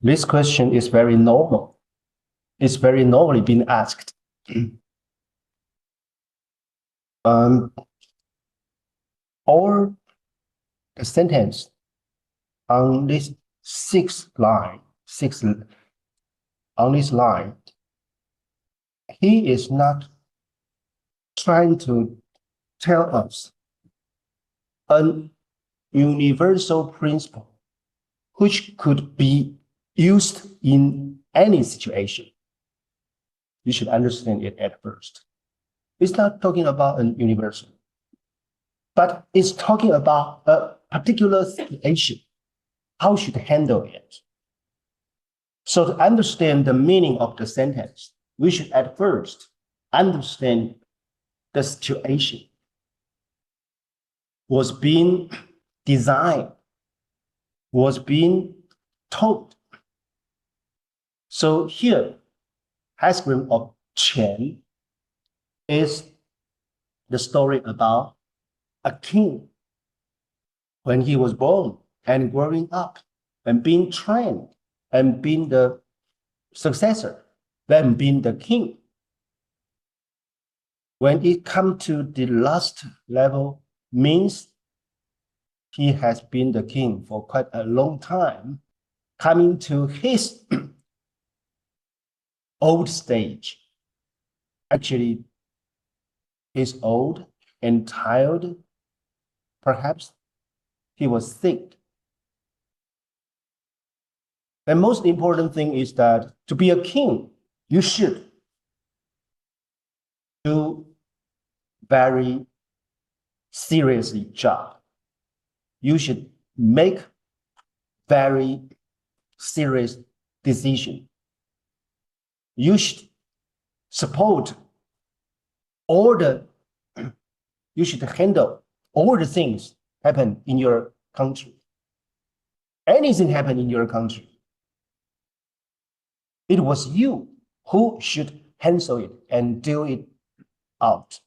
This question is very normal. It's very normally being asked. Or the sentence on this on this line, he is not trying to tell us a universal principle which could be used in any situation. You should understand it at first. It's not talking about an universal, but it's talking about a particular situation. How should handle it? So to understand the meaning of the sentence, we should at first understand the situation was being designed, was being told. So here, Husband of Chen is the story about a king when he was born and growing up and being trained and being the successor, then being the king. When it comes to the last level, means he has been the king for quite a long time, coming to his old stage. Actually, he's old and tired. Perhaps he was sick. The most important thing is that to be a king, you should do very seriously job. You should make very serious decision. You should support you should handle all the things happen in your country. Anything happen in your country, it was you who should handle it and deal it out.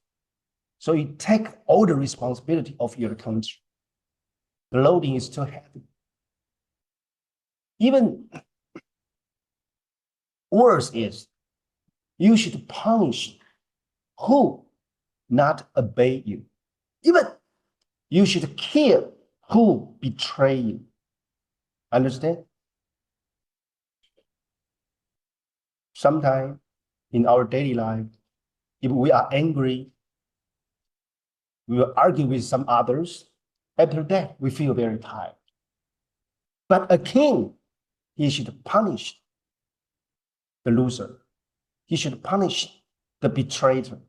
So you take all the responsibility of your country. The loading is too heavy. Even worse is, you should punish who not obey you. Even you should kill who betray you. Understand? Sometimes in our daily life, if we are angry, we will argue with some others. After that, we feel very tired. But a king, he should punish the loser. He should punish the betrayer.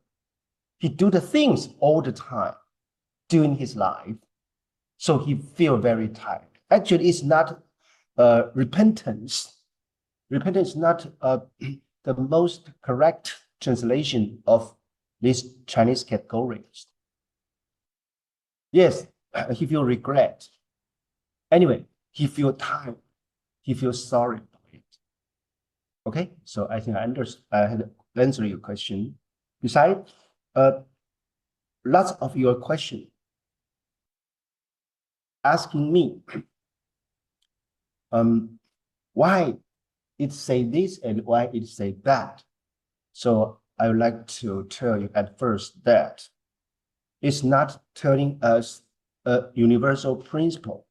He do the things all the time during his life. So he feel very tired. Actually, it's not repentance. Repentance is not the most correct translation of this Chinese categories. Yes, he feel regret. Anyway, he feel tired. He feels sorry about it. Okay, so I think I had answered your question. Besides, lots of your question asking me why it say this and why it say that. So I would like to tell you at first that it's not telling us a universal principle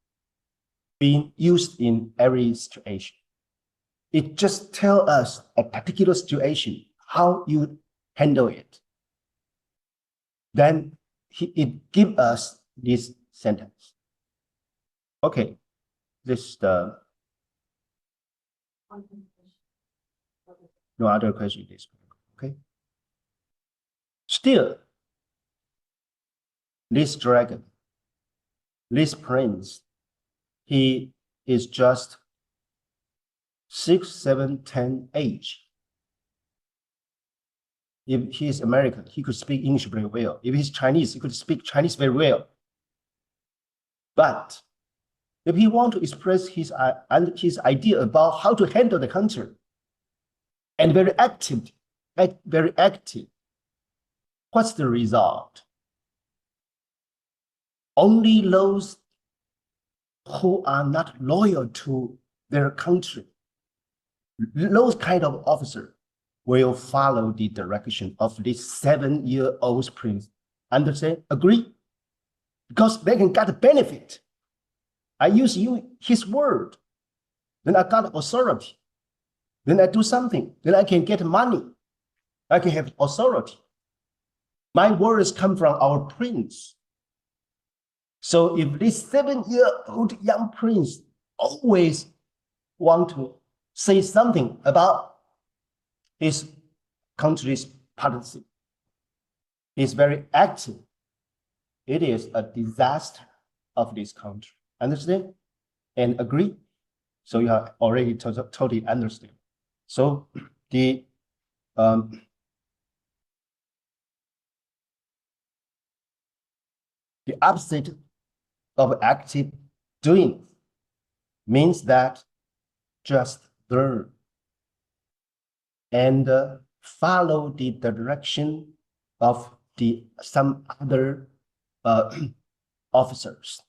being used in every situation. It just tells us a particular situation, how you handle it. Then it gives us this sentence. Okay, this is the no other question. Okay. Still, this dragon, this prince, he is just 6, 7, 10 age. If he is American, he could speak English very well. If he's Chinese, he could speak Chinese very well. But if he want to express his idea about how to handle the country, and very active, what's the result? Only those who are not loyal to their country Those kind of officer will follow the direction of this 7-year-old prince. Understand? Agree? Because they can get a benefit. I use his word. Then I got authority. Then I do something. Then I can get money. I can have authority. My words come from our prince. So if this 7-year-old young prince always want to say something about his country's policy, is very active, it is a disaster of this country. Understand? And agree? So you have already totally understand. So the opposite of active doing means that just learn and follow the direction of some other officers.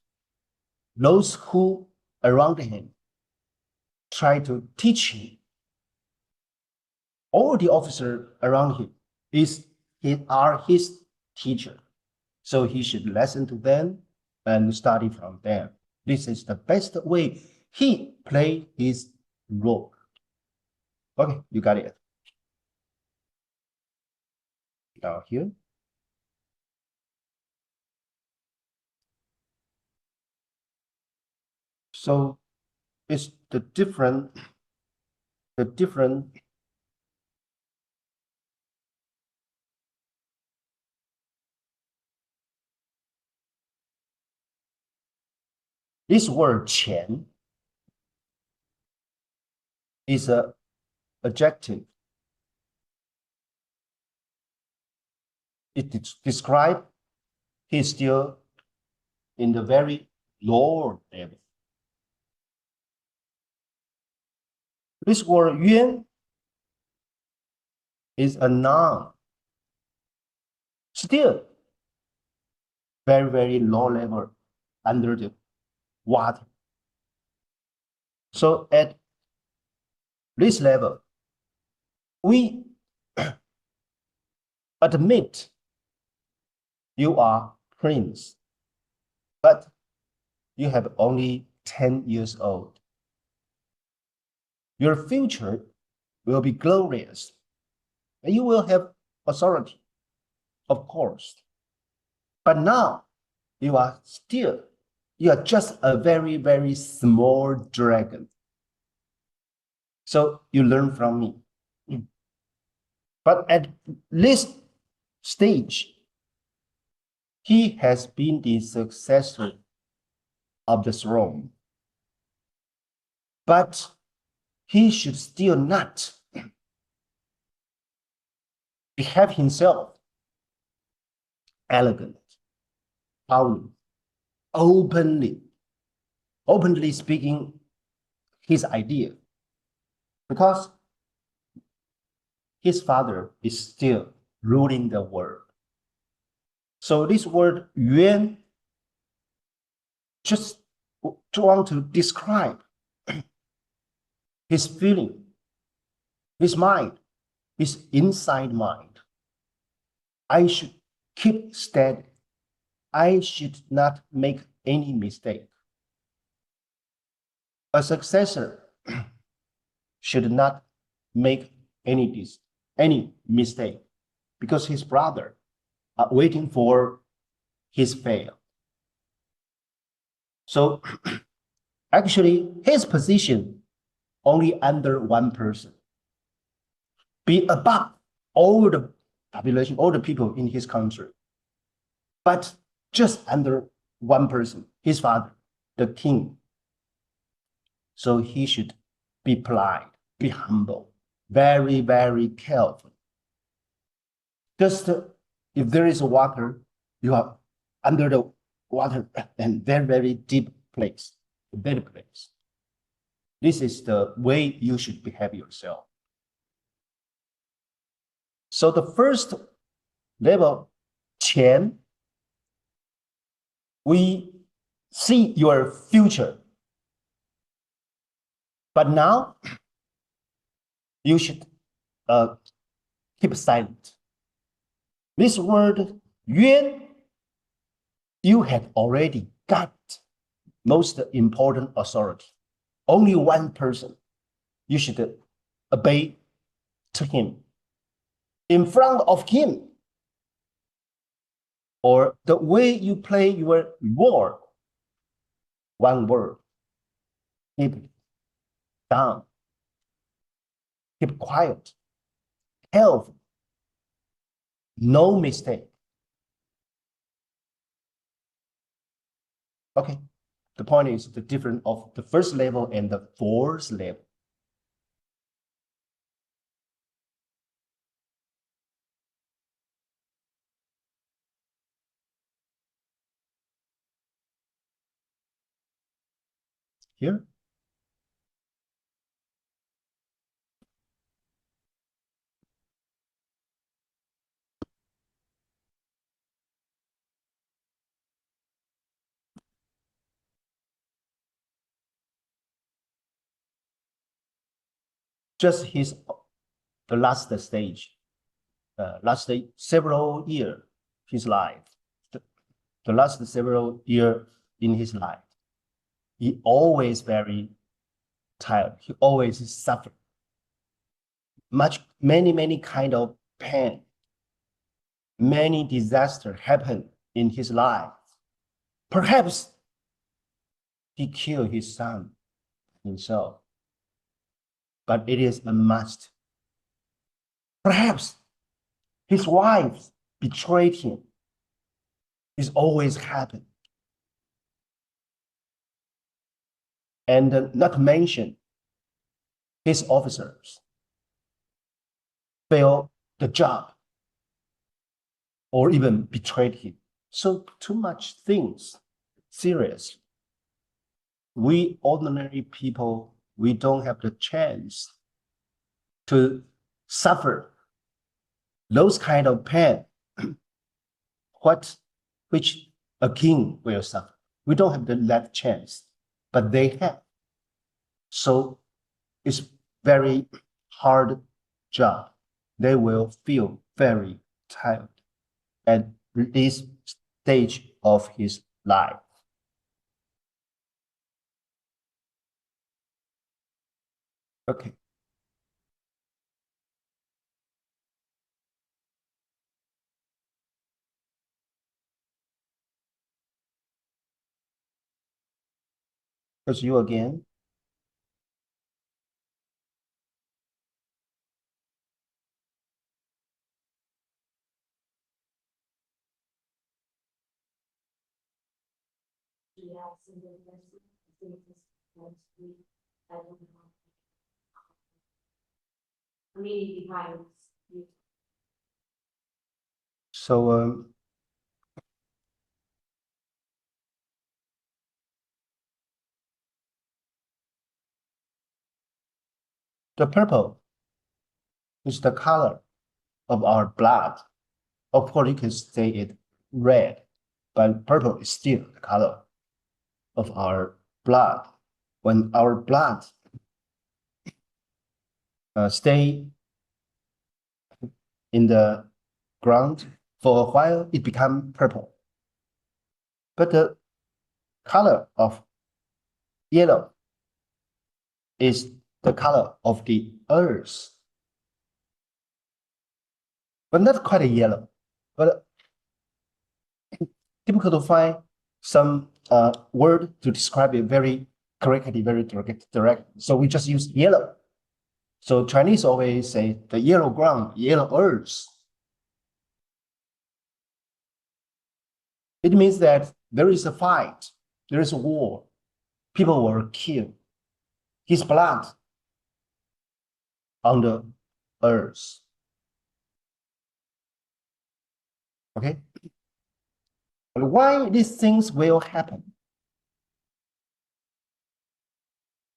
Those who around him try to teach him. All the officers around him are his teacher. So he should listen to them and study from them. This is the best way he play his role. Okay, you got it. Now here. So it's the different this word 钱 is a adjective. It describes he's still in the very lower level. This word 渊 is a noun. Still very, very low level under the water. So at this level, we admit you are prince, but you have only 10 years old. Your future will be glorious, and you will have authority, of course. But now you are just a very, very small dragon. So you learn from me. But at this stage, he has been the successor of the throne. But he should still not behave himself elegant, proudly, openly speaking his idea, because his father is still ruling the world. So this word 渊 just want to describe his feeling, his mind, his inside mind. I should keep steady. I should not make any mistake. A successor should not make any mistake, because his brother are waiting for his fail. So actually his position only under one person, be above all the population, all the people in his country, but just under one person, his father, the king. So he should be polite, be humble, very, very careful. Just if there is water, you are under the water and very, very deep place, very place. This is the way you should behave yourself. So the first level, 钱, we see your future. But now you should keep silent. This word yuan, you had already got most important authority. Only one person. You should obey to him. In front of him, or the way you play your word, one word, keep down, keep quiet, health, no mistake. Okay, the point is the difference of the first level and the fourth level. Here, just the last stage, several years his life, the last several years in his life, he always very tired. He always suffered many kind of pain. Many disasters happened in his life. Perhaps he killed his son himself, but it is a must. Perhaps his wife betrayed him. It's always happened. And not to mention, his officers failed the job or even betrayed him. So too much things, serious. We ordinary people, we don't have the chance to suffer those kind of pain, which a king will suffer. We don't have that chance, but they have. So it's very hard job. They will feel very tired at this stage of his life. Okay. Because you again. So the purple is the color of our blood. Of course, you can say it red, but purple is still the color of our blood. When our blood stay in the ground for a while, it becomes purple. But the color of yellow is the color of the earth, but not quite a yellow, but difficult to find some word to describe it very correctly, very direct. So we just use yellow. So Chinese always say the yellow ground, yellow earth. It means that there is a fight, there is a war, people were killed. His blood on the earth. Okay? And why these things will happen?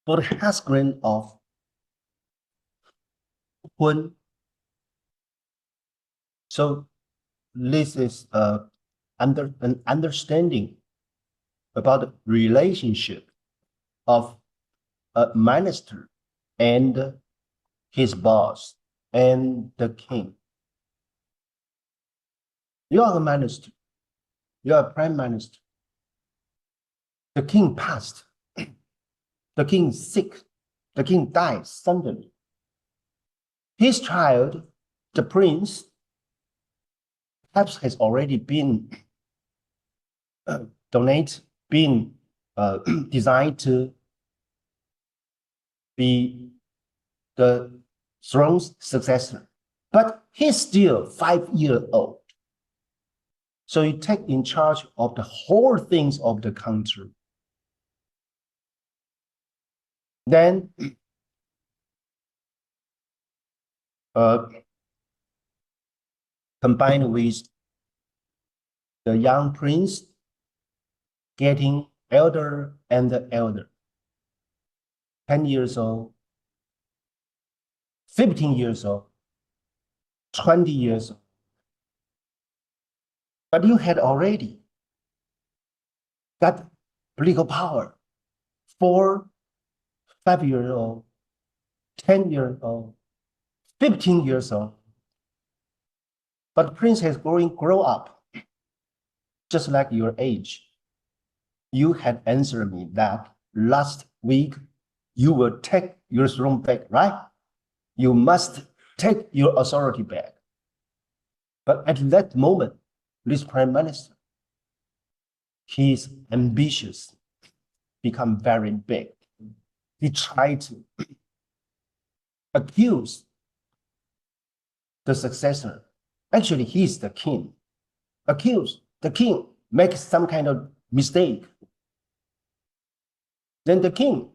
For the husband of Hun. So this is an understanding about the relationship of a minister and his boss, and the king. You are a minister. You are a prime minister. The king passed. The king is sick. The king died suddenly. His child, the prince, perhaps has already been been designed to be the throne's successor. But he's still 5 years old. So he take in charge of the whole things of the country. Then combined with the young prince getting elder and elder, 10 years old, 15 years old, 20 years old. But you had already got political power, 4, 5 years old, 10 years old, 15 years old. But the prince has grow up, just like your age. You had answered me that last week you will take your throne back, right? You must take your authority back. But at that moment, this prime minister, his ambitions become very big. He tried to accuse the successor. Actually, he's the king. Accuse the king, make some kind of mistake. Then the king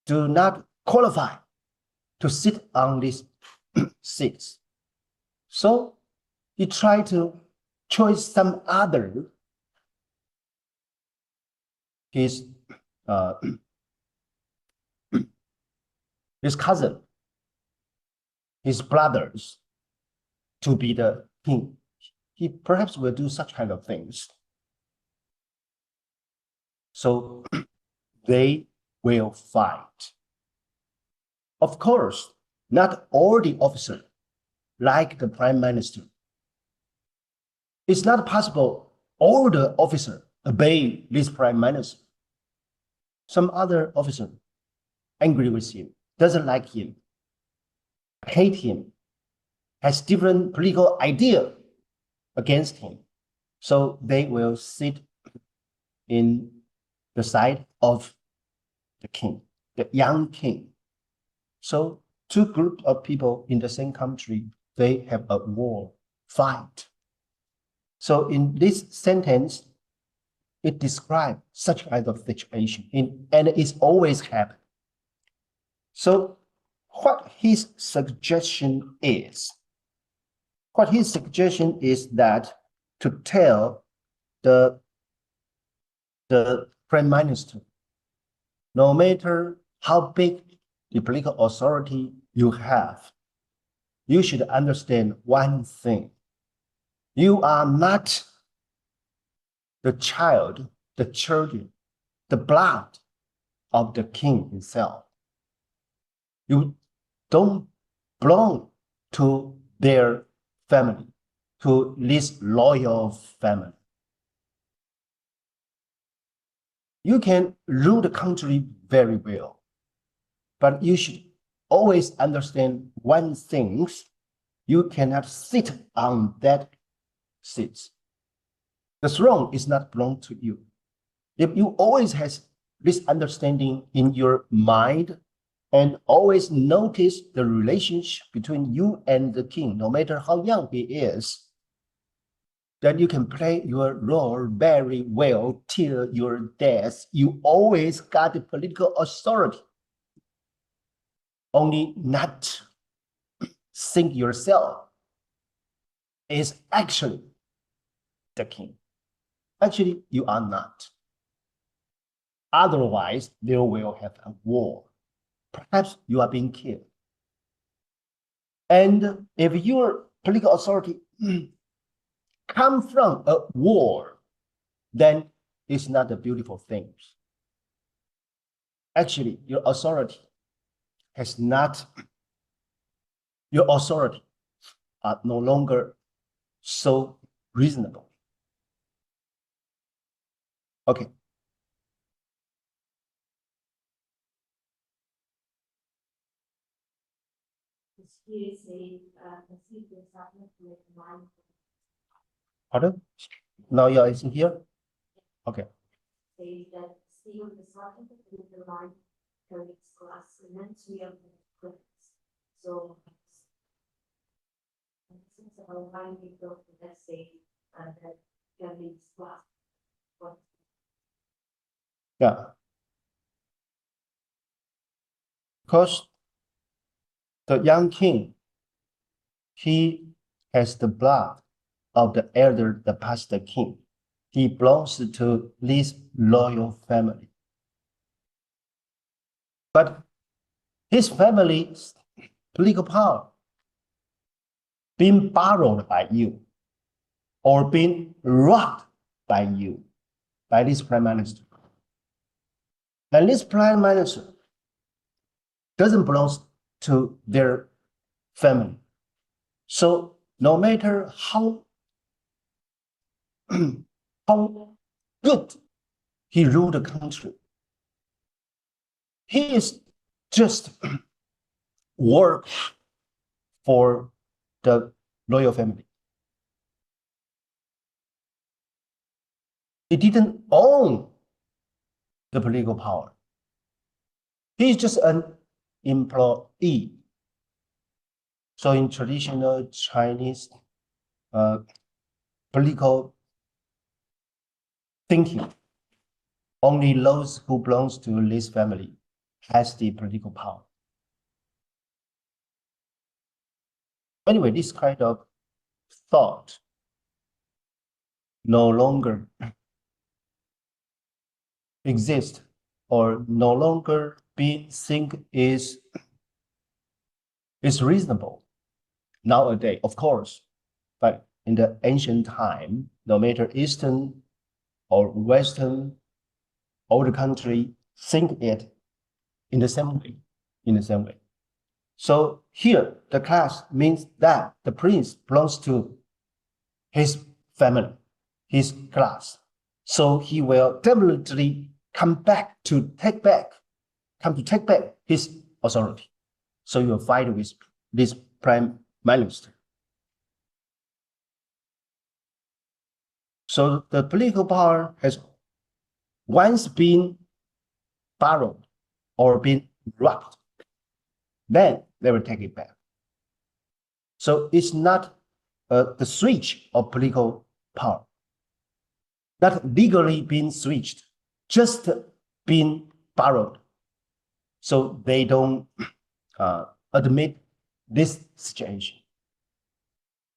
do not qualify to sit on this seat. So he tried to choose some other, his cousin, his brothers, to be the king. He perhaps will do such kind of things. So they will fight. Of course, not all the officers like the prime minister. It's not possible all the officers obey this prime minister. Some other officer angry with him, doesn't like him, hate him, has different political idea against him. So they will sit in the side of the king, the young king. So two groups of people in the same country, they have a war, fight. So in this sentence, it describes such kind of situation, and it's always happened. So what his suggestion is that to tell the prime minister, no matter how big the political authority you have, you should understand one thing. You are not the child, the children, the blood of the king himself. You don't belong to their family, to this loyal family. You can rule the country very well, but you should always understand one thing: you cannot sit on that seat. The throne is not belong to you. If you always have this understanding in your mind and always notice the relationship between you and the king, no matter how young he is, then you can play your role very well till your death. You always got the political authority. Only not think yourself is actually the king. Actually, you are not. Otherwise, there will have a war. Perhaps you are being killed. And if your political authority comes from a war, then it's not a beautiful thing. Actually, your authority has not your authority are no longer so reasonable. Okay. Pardon? Now you are in here? Okay. Yeah. Because the young king, he has the blood of the elder, the past king. He belongs to this royal family. But his family's political power being borrowed by you or being robbed by you, by this prime minister. And this prime minister doesn't belong to their family. So no matter how, how good he ruled the country, he is just work for the royal family. He didn't own the political power. He's just an employee. So in traditional Chinese political thinking, only those who belongs to this family has the political power. Anyway, this kind of thought no longer exists or no longer being think is reasonable nowadays, of course. But in the ancient time, no matter Eastern or Western, all the country think it in the same way, in the same way. So here, the class means that the prince belongs to his family, his class. So he will definitely come to take back his authority. So you will fight with this prime minister. So the political power has once been borrowed or been robbed, then they will take it back. So it's not the switch of political power, not legally being switched, just being borrowed. So they don't admit this situation.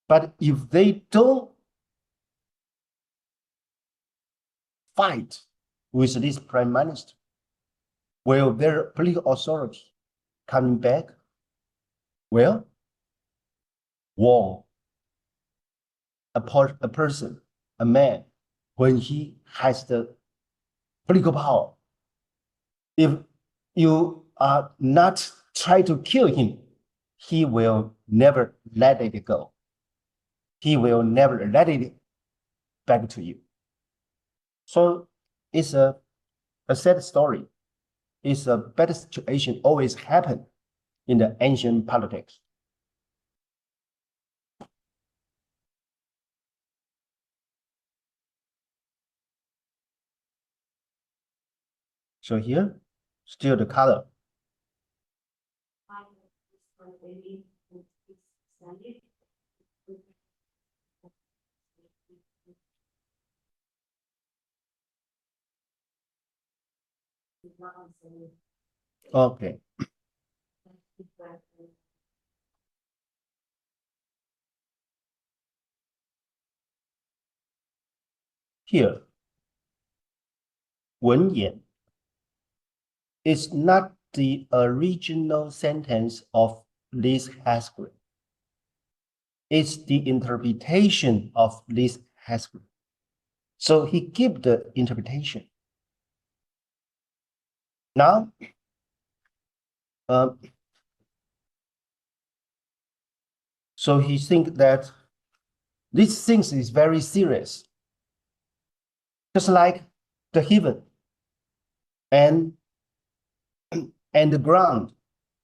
But if they don't fight with this prime minister, will their political authority coming back? Well, war. A person, a man, when he has the political power, if you are not try to kill him, he will never let it go. He will never let it back to you. So it's a sad story. It's a better situation always happen in the ancient politics. So here, still the color. Okay. Here, 文言is not the original sentence of this hashtag. It's the interpretation of this hashtag. So he give the interpretation. Now, So he think that these things is very serious, just like the heaven and the ground,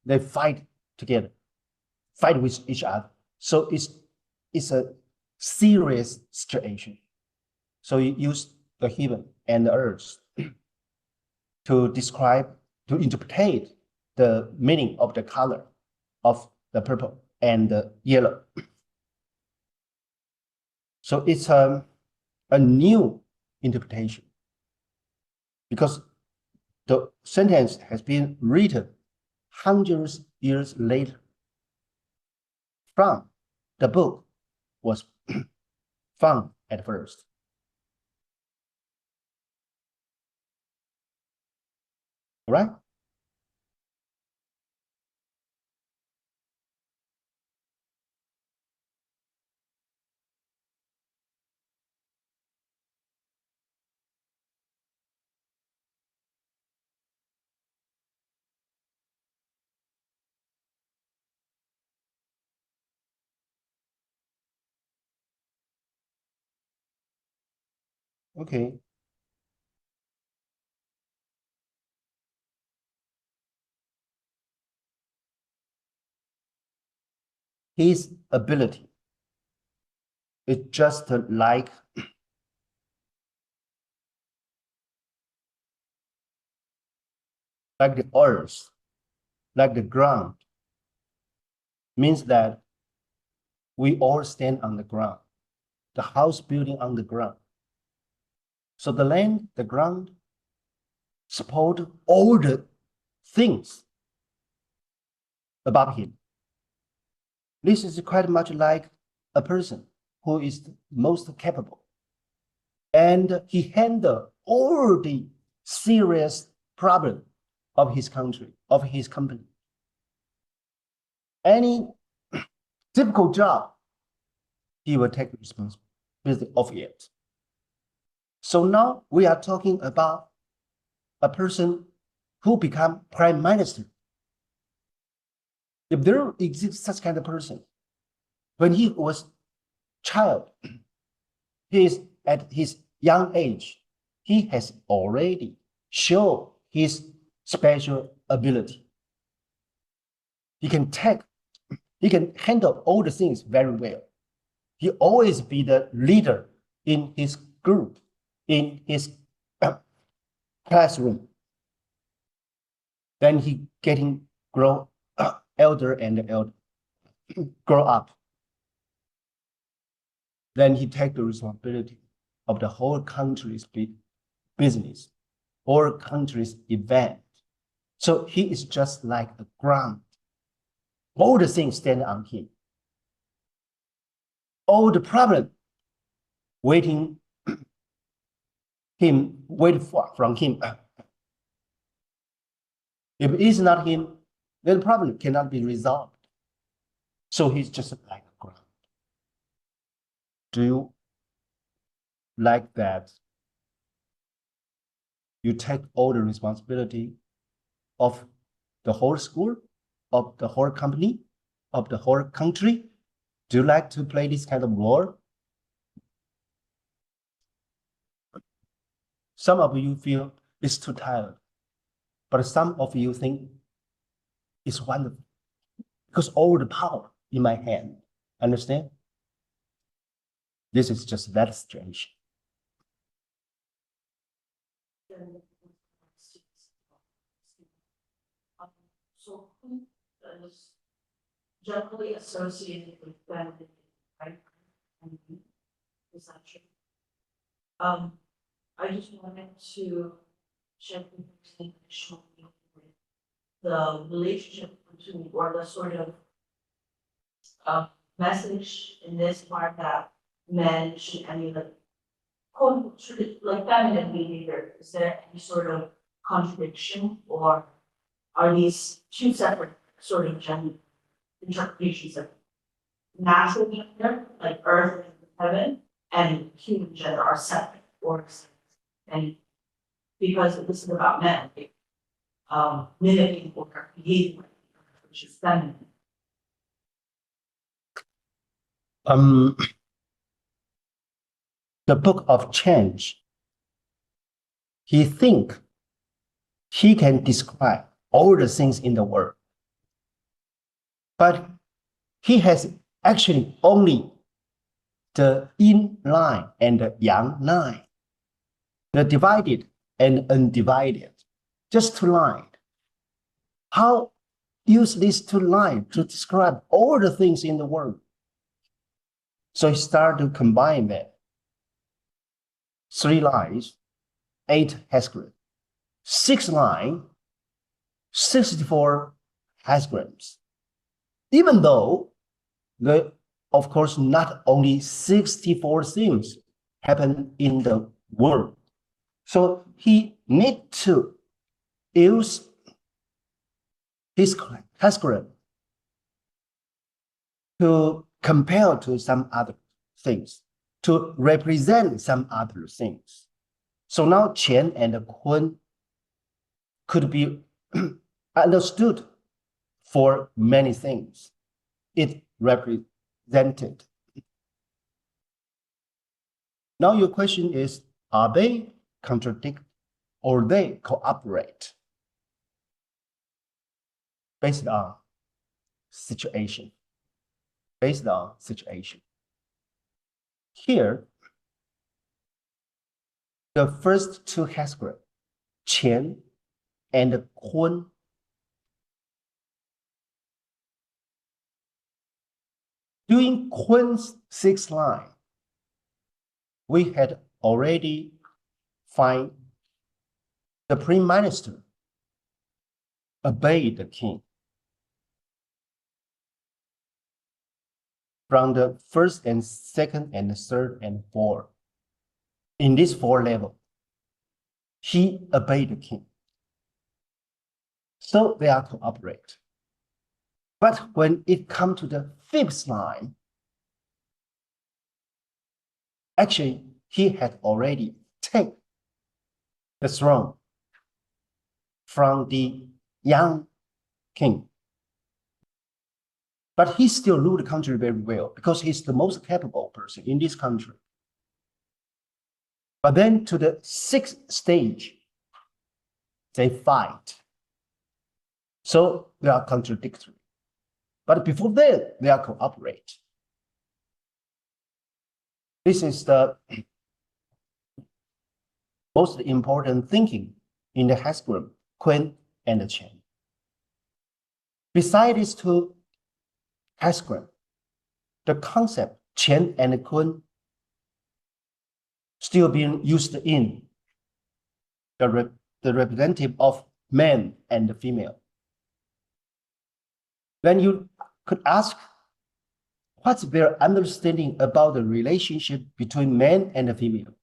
they fight together, fight with each other. So it's a serious situation. So he used the heaven and the earth to describe, to interpret the meaning of the color of the purple and the yellow. So it's a new interpretation because the sentence has been written hundreds years later from the book was found at first. Right? Okay. His ability is just like the earth, like the ground, means that we all stand on the ground, the house building on the ground. So the land, the ground, support all the things about him. This is quite much like a person who is most capable. And he handled all the serious problem of his country, of his company. Any difficult job, he will take responsibility of it. So now we are talking about a person who become prime minister. If there exists such kind of person, when he was child, he is at his young age, he has already shown his special ability. He can handle all the things very well. He always be the leader in his group, in his classroom. Then he getting grow elder and elder, grow up. Then he take the responsibility of the whole country's business, whole country's event. So he is just like a ground. All the things stand on him. All the problem waiting from him. If it is not him, then the problem cannot be resolved. So he's just like a ground. Do you like that? You take all the responsibility of the whole school, of the whole company, of the whole country. Do you like to play this kind of role? Some of you feel it's too tired, but some of you think it's wonderful because all the power in my hand. Understand? This is just that situation. So who is generally associated with family, right? And is that true? I just wanted to check with you the relationship between or the sort of message in this part that men should emulate quote like feminine behavior. Is there any sort of contradiction or are these two separate sort of gender interpretations of natural gender, like earth and heaven, and human gender are separate or and because this is about men, mimicking or behaving, which is feminine. the book of change, he think he can describe all the things in the world, but he has actually only the yin line and the yang line, the divided and undivided, just two lines. How use these two lines to describe all the things in the world? So he started to combine them. 3 lines, 8 hexagrams. 6 lines, 64 hexagrams. Even though of course, not only 64 things happen in the world. So he need to use his hexagram to compare to some other things, to represent some other things. So now Qian and Kun could be understood for many things. It represented. Now your question is, are they contradict or they cooperate? Based on situation. Based on situation. Here, the first 2 hexagrams, Qian and Kun, during Kun's 6th line, we had already find the prime minister obeyed the king. From the 1st and 2nd and 3rd and 4th, in this 4 level, he obeyed the king. So they are cooperate. But when it comes to the 5th line, actually, he had already taken the throne from the young king. But he still ruled the country very well because he's the most capable person in this country. But then to the 6th stage, they fight. So they are contradictory. But before that, they are cooperate. This is the most important thinking in the hexagram, Kun and Qian. Besides these 2 hexagrams, the concept Qian and Kun still being used in the representative of man and the female. Then you could ask, what's their understanding about the relationship between man and the female?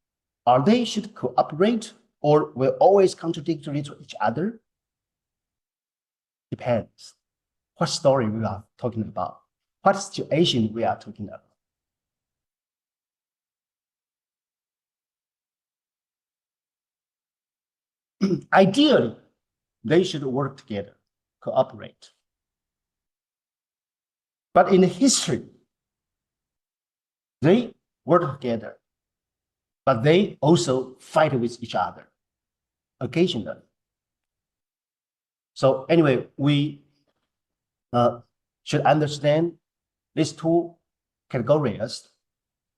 Are they should cooperate or will always contradictory to each other? Depends what story we are talking about, what situation we are talking about. Ideally, they should work together, cooperate. But in history, they work together, but they also fight with each other occasionally. So anyway, we should understand these 2 categories,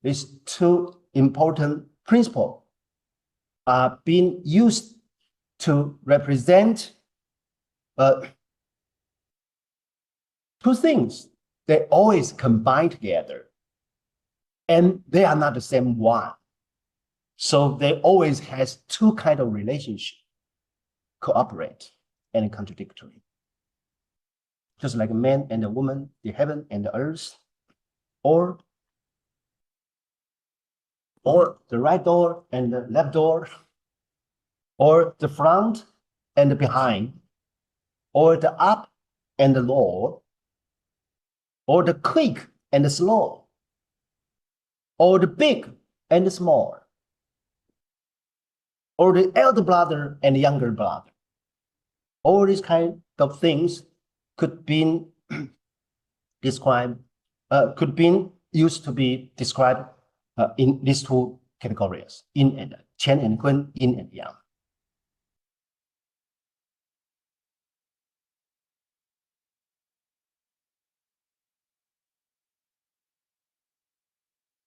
these 2 important principles are being used to represent 2 things. They always combine together and they are not the same one. So they always has 2 kinds of relationship, cooperate and contradictory. Just like a man and a woman, the heaven and the earth, or the right door and the left door, or the front and the behind, or the up and the low, or the quick and the slow, or the big and the small, or the elder brother and the younger brother. All these kind of things could be described, could be used to be described in these two categories, yin and Chen and Kun, yin and yang.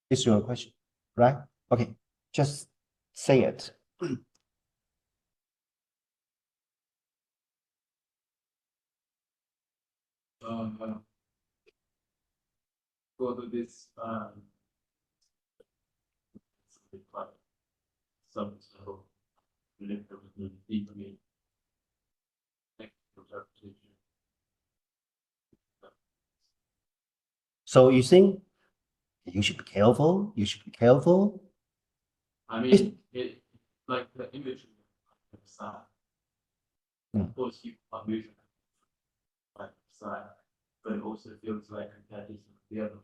Is your question, right? Okay, just say it. Go to this some level relatively deeply interpretation. So you think you should be careful, you should be careful. I mean, it like the image of the side. Of course, you publish like side, but it also feels like that is the other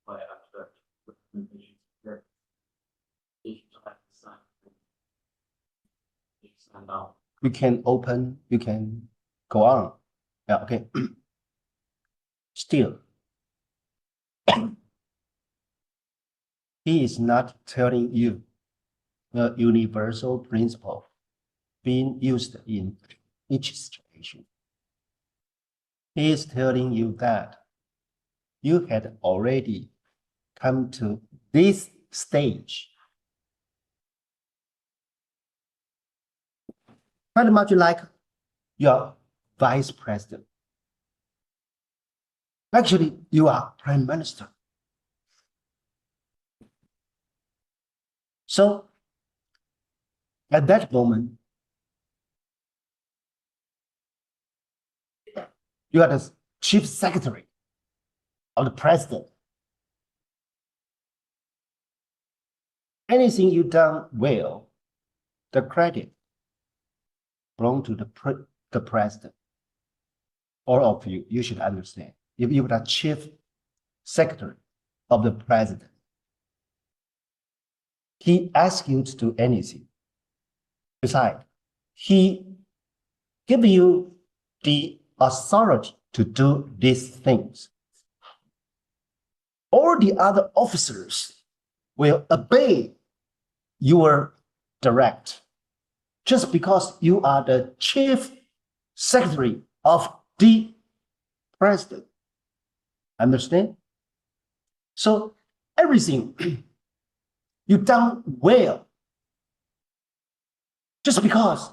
by abstract representations. If you like the side, it's and now. You can open, you can go on. Yeah, okay. Still, he is not telling you the universal principle being used in each situation. He is telling you that you had already come to this stage. Pretty much like your vice president. Actually, you are prime minister. So at that moment, you are the chief secretary of the president. Anything you done well, the credit belongs to the president. All of you, you should understand. If you are the chief secretary of the president, he asks you to do anything. Besides, he give you the authority to do these things. All the other officers will obey your direct just because you are the chief secretary of the president. Understand? So everything you done well just because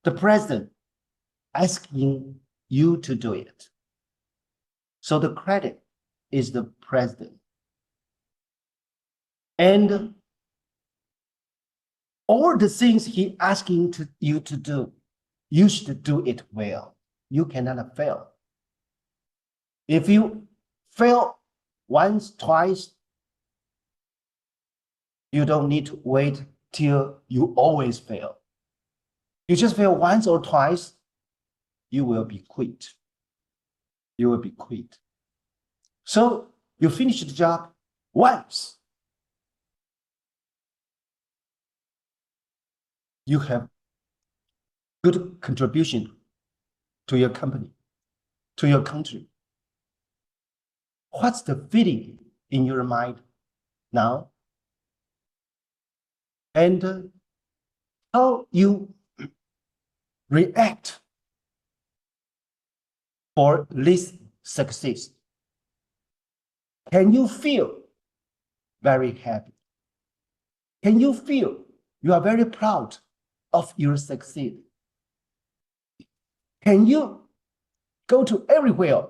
the president asking you to do it. So the credit is the president. And all the things he asking you to do, you should do it well. You cannot fail. If you fail once, twice, you don't need to wait till you always fail. You just fail once or twice, you will be quit. You will be quit. So you finish the job once. You have good contribution to your company, to your country. What's the feeling in your mind now? And how you react for this success? Can you feel very happy? Can you feel you are very proud of your success? Can you go to everywhere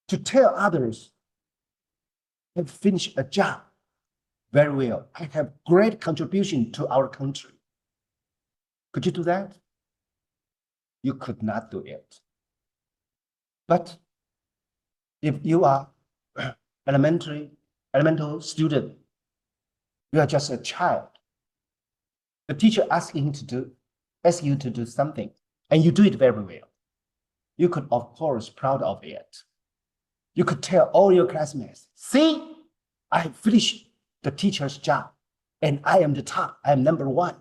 to tell others, I've finished a job very well. I have great contribution to our country. Could you do that? You could not do it. But if you are elemental student, you are just a child. The teacher asks you to do something, and you do it very well. You could, of course, proud of it. You could tell all your classmates, see, I finished the teacher's job, and I am the top, I am number one.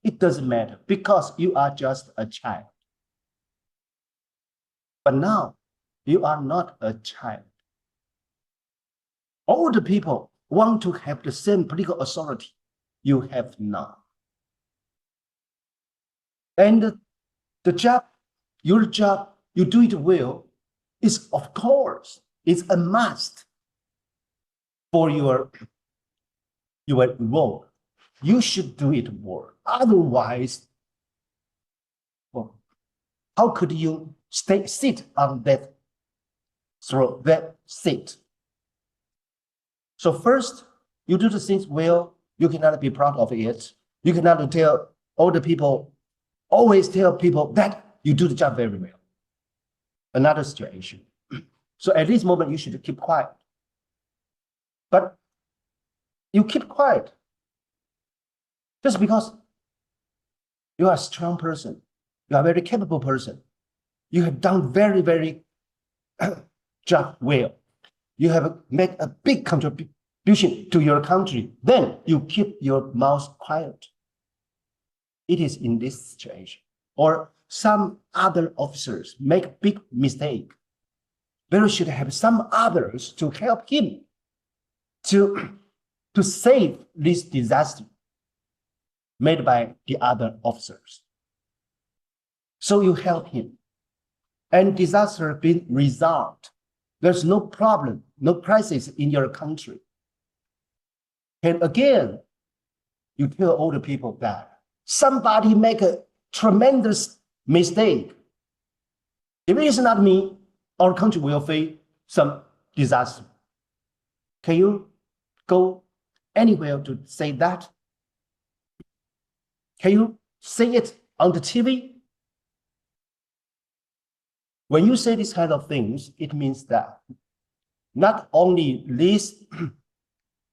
It doesn't matter because you are just a child. But now you are not a child. All the people want to have the same political authority you have now. And the job, your job, you do it well, is of course, it's a must for your role. You should do it well. Otherwise, well, how could you sit on that seat? So first, you do the things well, you cannot be proud of it. You cannot tell all the people, always tell people that you do the job very well. Another situation. So at this moment, you should keep quiet. But you keep quiet just because you are a strong person. You are a very capable person. You have done very, very job well. You have made a big contribution to your country. Then you keep your mouth quiet. It is in this situation. Or some other officers make big mistake. There should have some others to help him to save this disaster made by the other officers. So you help him. And disaster been resolved. There's no problem, no crisis in your country. And again, you tell all the people that somebody make a tremendous mistake. If it is not me, our country will face some disaster. Can you go anywhere to say that? Can you say it on the TV? When you say this kind of things, it means that not only this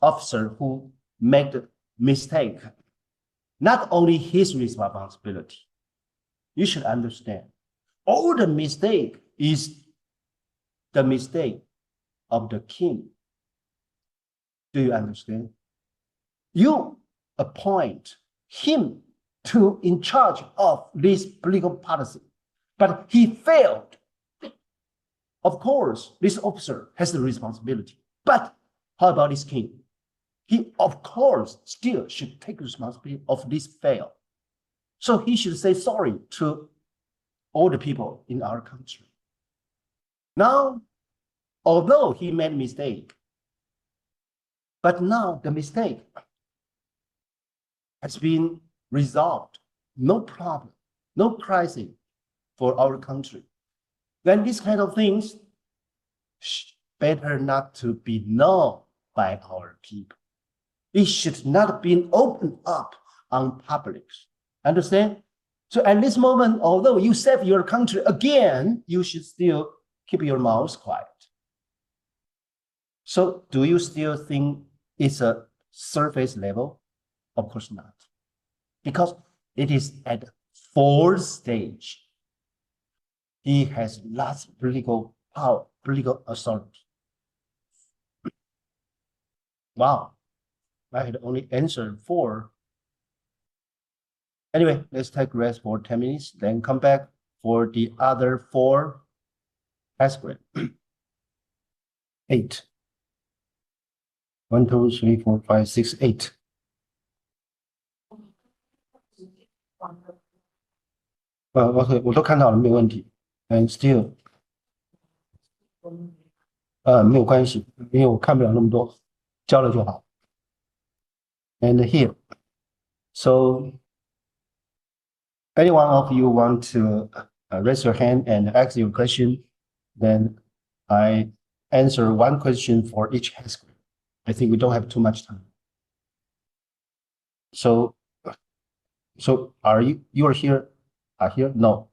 officer who made the mistake, not only his responsibility. You should understand, all the mistake is the mistake of the king. Do you understand? You appoint him to in charge of this political policy, but he failed. Of course, this officer has the responsibility. But how about this king? He, of course, still should take responsibility of this fail. So he should say sorry to all the people in our country. Now, although he made a mistake, but now the mistake has been resolved. No problem, no crisis for our country. Then these kind of things better not to be known by our people. It should not be opened up on public. Understand? So at this moment, although you save your country again, you should still keep your mouth quiet. So do you still think it's a surface level? Of course not. Because it is at the fourth stage. He has lots of political power, political authority. Wow, I had only answered 4. Anyway, let's take rest for 10 minutes, then come back for the other 4 aspirate. 8. 1, 2, 3, 4, 5, 6, 8. OK， 我都看到了，没有问题。And still， 没有关系，因为我看不了那么多，交了就好。And here, so any one of you want to raise your hand and ask your question, then I answer one question for each aspirate. I think we don't have too much time. So are you are here? Are here? No.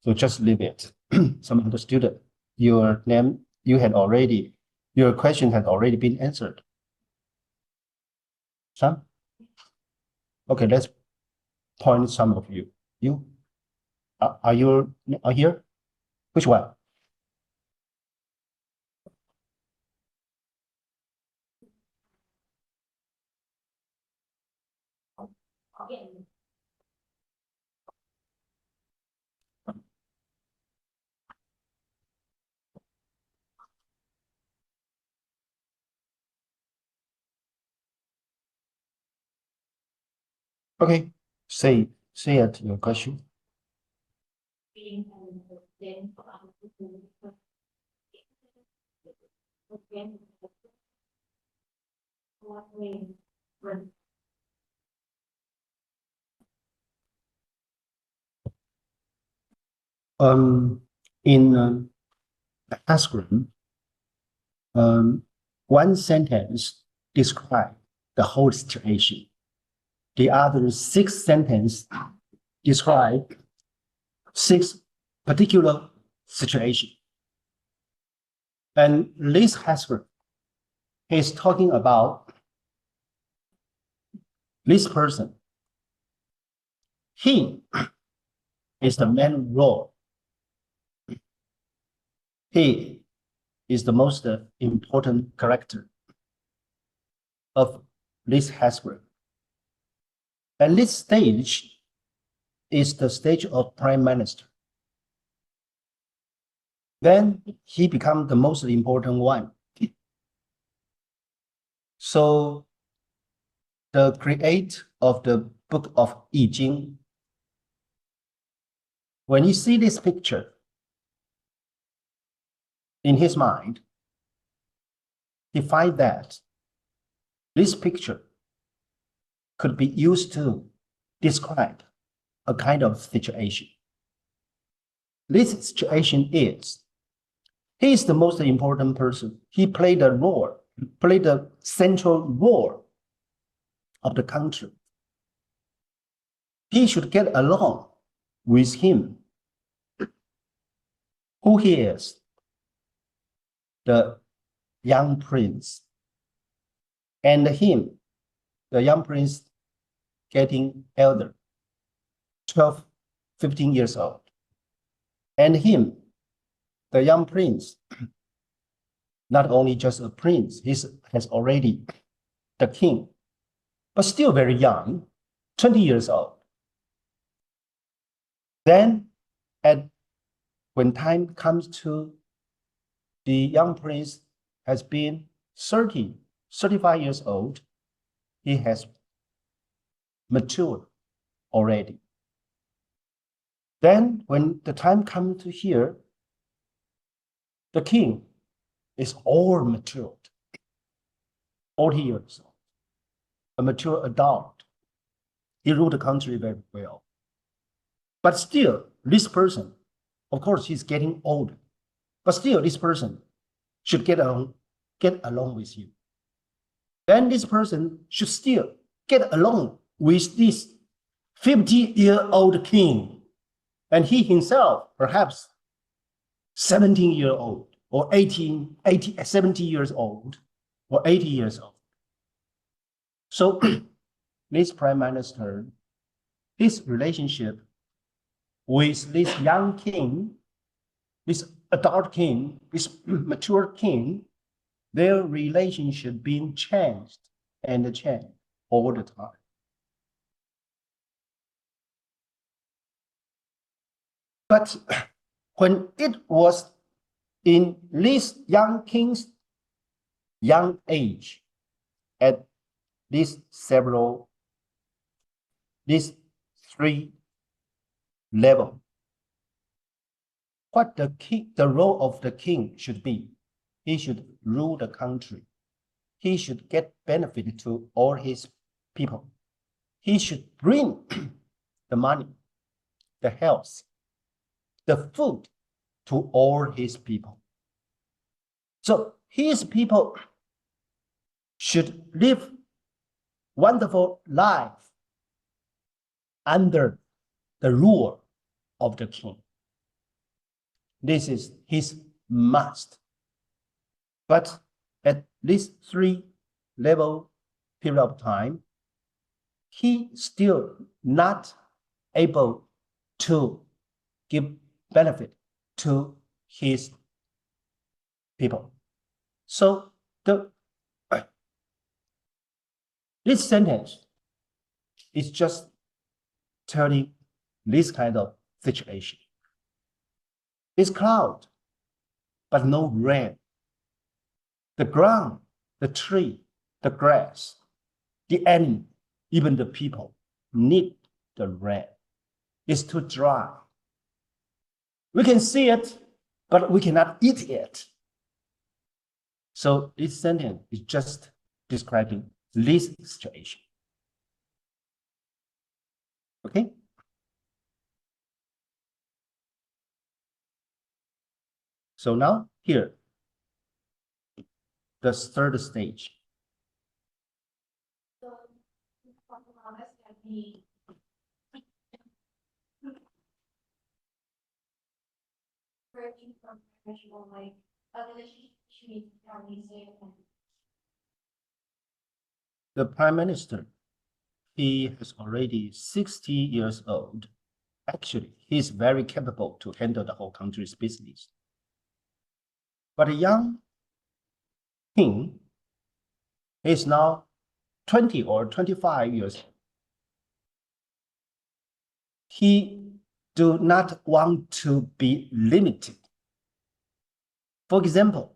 So just leave it. Some other student, your name, your question had already been answered. Some? Okay, let's point some of you. You? Are you here? Which one? Okay. Okay, say it your question. Um, in the Asgram, one sentence describes the whole situation. The other 6 sentences describe 6 particular situations. And this Hasbro is talking about this person. He is the main role. He is the most important character of this Hasbro. And this stage is the stage of prime minister. Then he becomes the most important one. So the creator of the book of I Ching, when he see this picture in his mind, he finds that this picture could be used to describe a kind of situation. This situation is, he is the most important person. He played the central role of the country. He should get along with him. Who he is? The young prince. And him, the young prince, getting elder, 12, 15 years old. And him, the young prince, not only just a prince, he has already the king, but still very young, 20 years old. Then, when time comes to the young prince has been 30, 35 years old, he has matured already. Then, when the time comes to here, the king is all matured, 40 years old, a mature adult. He ruled the country very well. But still, this person, of course, he's getting old, but still, this person should get along with you. Then this person should still get along with this 50-year-old king. And he himself, perhaps 17-year-old or 70 years old or 80 years old. So this prime minister, his relationship with this young king, this adult king, this mature king, their relationship being changed and changed all the time. But when it was in this young king's young age, at these 3 levels, what the role of the king should be, he should rule the country. He should get benefit to all his people. He should bring the money, the health, the food to all his people. So his people should live wonderful life under the rule of the king. This is his must. But at this 3 level period of time, he still not able to give benefit to his people. So this sentence is just telling this kind of situation. It's cloud, but no rain. The ground, the tree, the grass, the animal, even the people, need the rain. It's too dry. We can see it, but we cannot eat it. So this sentence is just describing this situation. Okay? So now here, the third stage. So, compromise can be working from professional, like a relationship between families and The prime minister, he is already 60 years old. Actually, he's very capable to handle the whole country's business. But a young king is now 20 or 25 years old. He do not want to be limited. For example,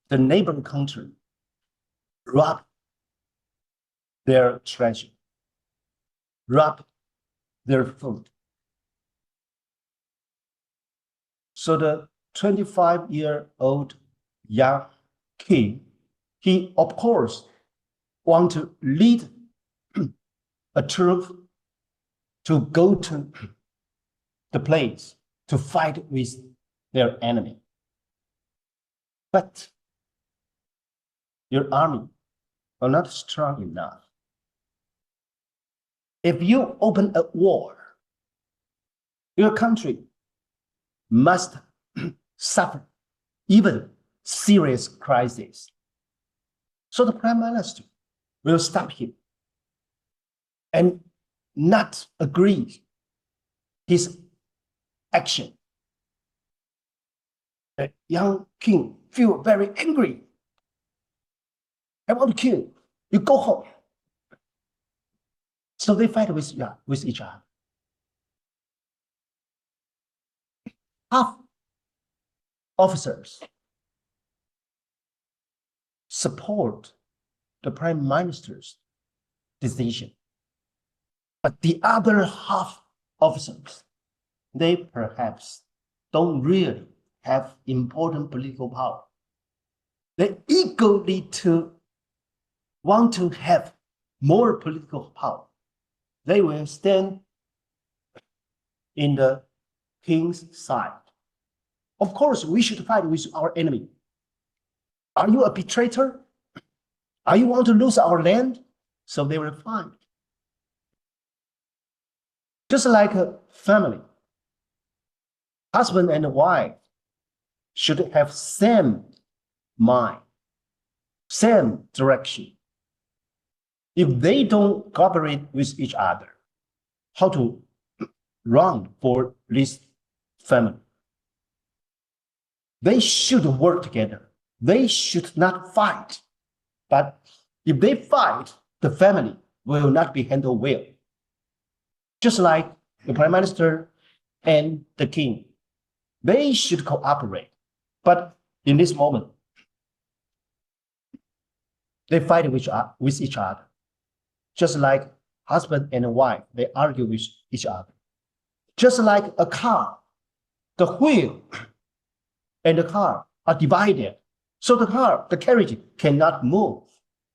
the neighboring country rob their treasure, rob their food. So the 25-year-old young king, he of course want to lead a troop to go to the place to fight with their enemy. But your army are not strong enough. If you open a war, your country must suffer even serious crisis. So the prime minister will stop him and not agree his action. The young king feel very angry. I want to kill you. You go home. So they fight with each other. Half officers support the prime minister's decision, but the other half officers, they perhaps don't really have important political power. They eagerly want to have more political power. They will stand in the king's side. Of course, we should fight with our enemy. Are you a betrayer? Are you want to lose our land? So they will fight. Just like a family, husband and wife should have same mind, same direction. If they don't cooperate with each other, how to run for this family? They should work together. They should not fight. But if they fight, the family will not be handled well. Just like the prime minister and the king, they should cooperate. But in this moment, they fight with each other. Just like husband and wife, they argue with each other. Just like a car, the wheel and the car are divided. So the carriage cannot move.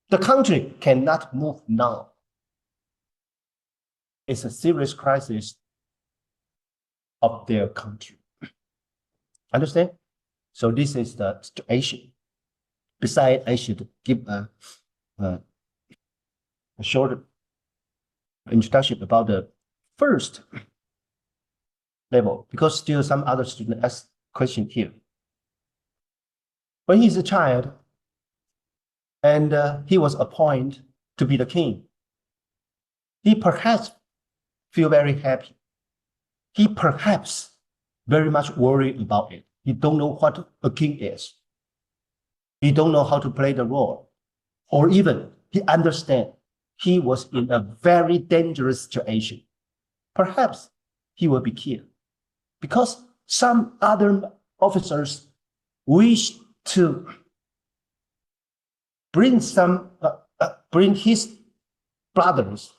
The country cannot move now. It's a serious crisis of their country. Understand? So this is the situation. Besides, I should give a short introduction about the first level, because still some other students ask question here. When he's a child and he was appointed to be the king, he perhaps feel very happy. He perhaps very much worried about it. He don't know what a king is. He don't know how to play the role. Or even he understand he was in a very dangerous situation. Perhaps he will be killed because some other officers wish to bring his brothers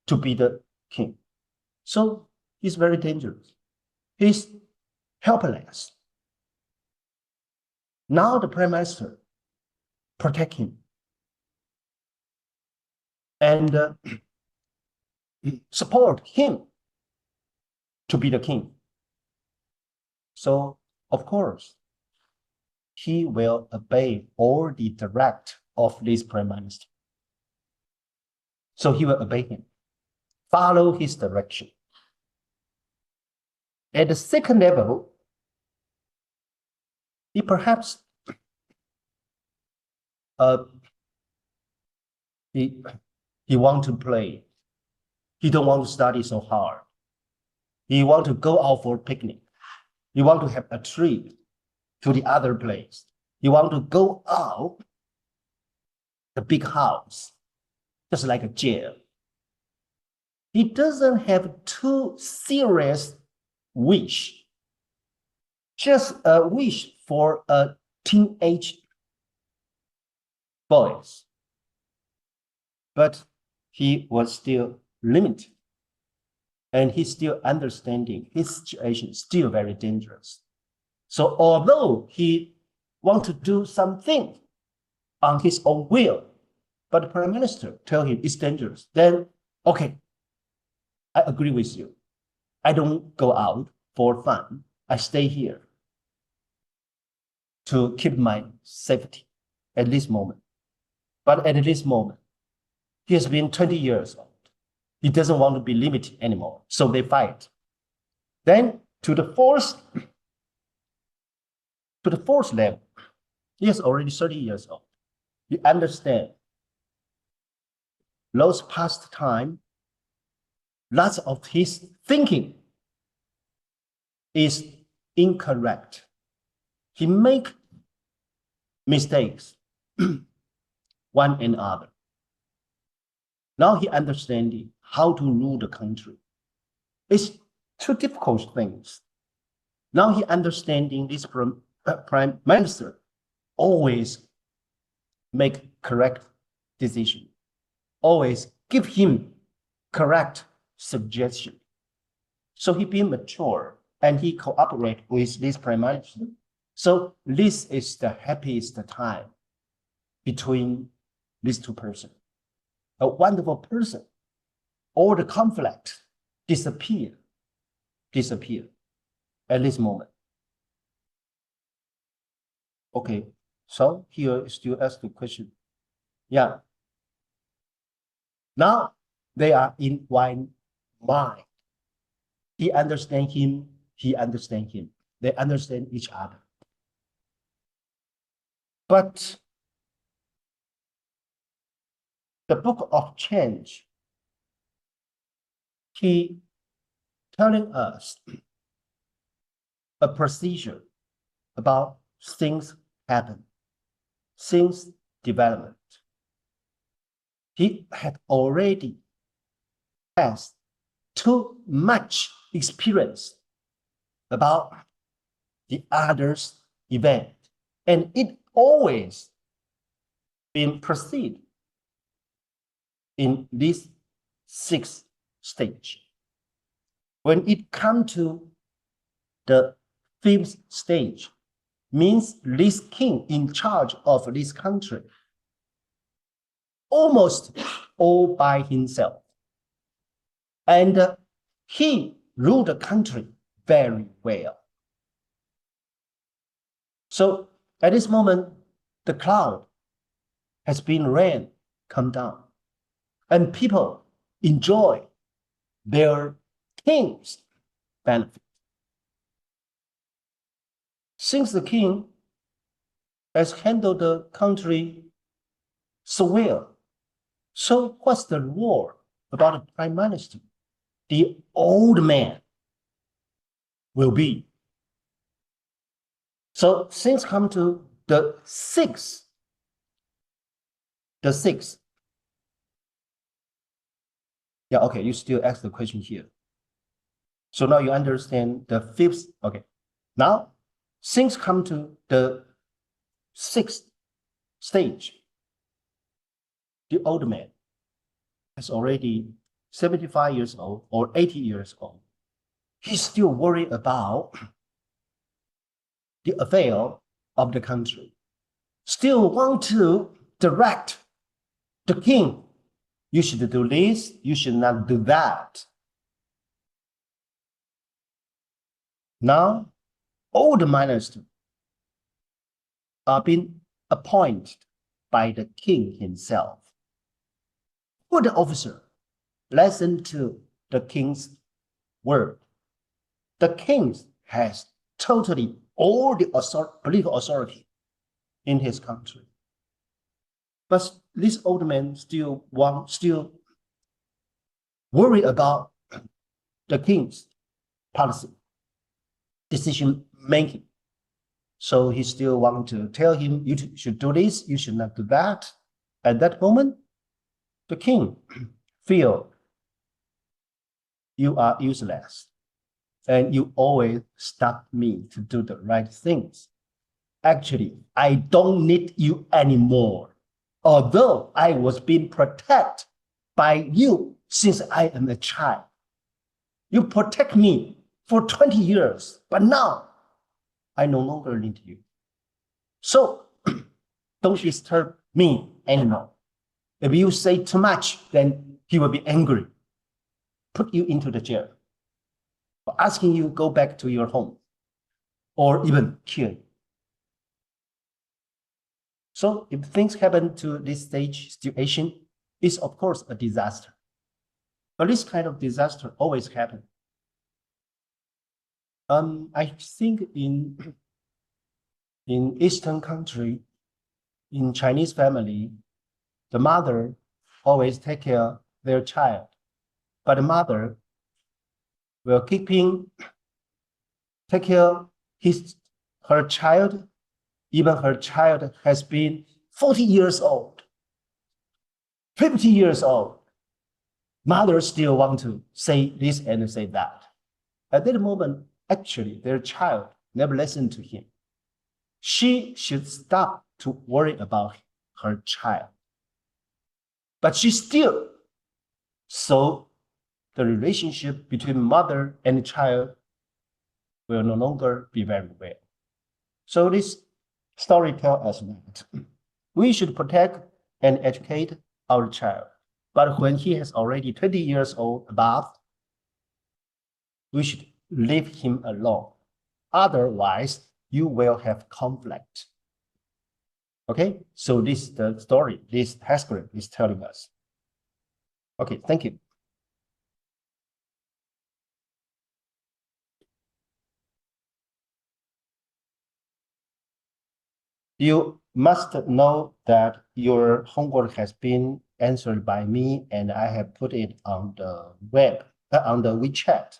to be the king. So he's very dangerous. He's helpless. Now the prime minister protect him and support him to be the king. So, of course, he will obey all the direct of this prime minister. So he will obey him, follow his direction. At the second level, he perhaps he want to play. He don't want to study so hard. He want to go out for a picnic. He want to have a trip to the other place. He want to go out the big house, just like a Jiao. He doesn't have too serious wish, just a wish for a teenage boys. But he was still limited. And he's still understanding his situation is still very dangerous. So although he wants to do something on his own will, but the prime minister tell him it's dangerous, then okay, I agree with you. I don't go out for fun. I stay here to keep my safety at this moment. But at this moment, he has been 20 years old. He doesn't want to be limited anymore. So they fight. Then to the fourth level, he is already 30 years old. You understand those past time, lots of his thinking is incorrect. He make mistakes, one and other. Now he understanding how to rule the country. It's two difficult things. Now he understanding this prime minister always make correct decision, always give him correct suggestion. So he be mature and he cooperate with this prime minister. So this is the happiest time between these two persons. A wonderful person. All the conflict disappear at this moment. Okay, so here still ask the question. Yeah. Now they are in one mind. He understands him, he understands him. They understand each other. But the book of change, he telling us a procedure about things happen, things development. He had already has too much experience about the others event, and it always been proceed in this sixth stage. When it comes to the fifth stage, means this king in charge of this country almost all by himself. And he ruled the country very well. So at this moment, the cloud has been rain come down, and people enjoy their king's benefit. Since the king has handled the country so well, so what's the reward about the prime minister? The old man will be. So things come to the sixth. Yeah, okay, you still ask the question here. So now you understand the fifth. Okay, now things come to the sixth stage. The old man. is already 75 years old or 80 years old. He's still worried about the affair of the country. Still want to direct the king. You should do this, you should not do that. Now, all the ministers are being appointed by the king himself. For the officer, listen to the king's word. The king has totally all the political authority in his country. But this old man still worry about the king's policy, decision making. So he still want to tell him, you should do this, you should not do that. At that moment, the king feel you are useless and you always stop me to do the right things. Actually, I don't need you anymore. Although I was being protected by you since I am a child. You protect me for 20 years, but now I no longer need you. So don't disturb me anymore. If you say too much, then he will be angry, put you into the jail, or asking you go back to your home, or even kill you. So if things happen to this stage situation, it's of course a disaster. But this kind of disaster always happens. I think in Eastern country, in Chinese family, the mother always take care their child, but the mother will take care her child, even her child has been 40 years old, 50 years old. Mother still want to say this and say that. At that moment, actually, their child never listened to him. She should stop to worry about her child. But she still so the relationship between mother and child will no longer be very well. So this story tells us that we should protect and educate our child. But when he is already 20 years old above, we should leave him alone. Otherwise, you will have conflict. Okay, so this is the story this Haskell is telling us. Okay, thank you. You must know that your homework has been answered by me and I have put it on the web, on the WeChat.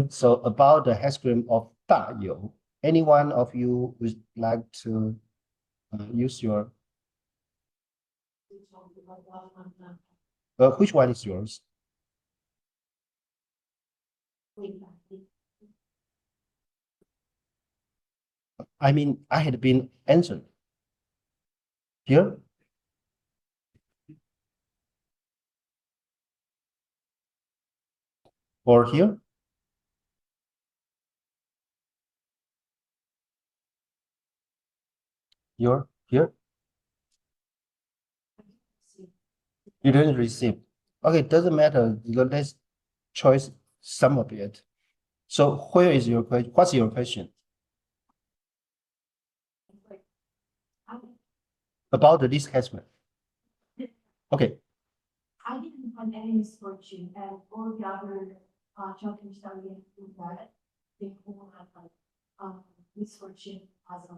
So about the Haskell of Dayou, any one of you would like to use your, which one is yours? I mean, I had been answered. Here? Or here? You're here? You didn't receive. Okay, doesn't matter. Let's choose some of it. So where is your question? What's your question? About the displacement. Okay. I didn't find any misfortune, and all the other chapters that we read, they all had like misfortune as a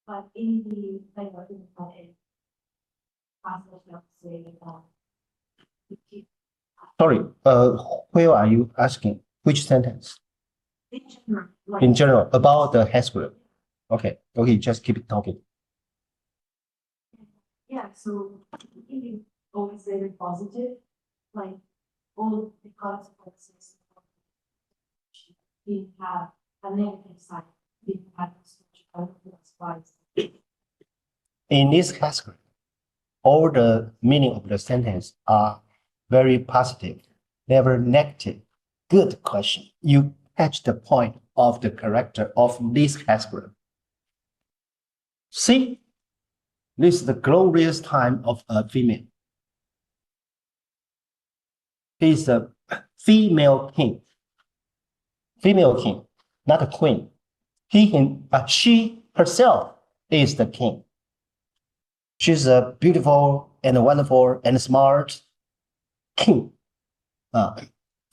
but in the like what in the passage of say Sorry, where are you asking? Which sentence? in general, like, In general, about the Haskell. Okay, okay, just keep it talking. yeah, so it always very positive, like all the consequences didn't have a negative side, didn't have such a wise In this category, all the meaning of the sentence are very positive, never negative. Good question. You catch the point of the character of this category. See, this is the glorious time of a female. He is a female king. Female king, not a queen. She herself is the king. She's a beautiful and wonderful and smart king,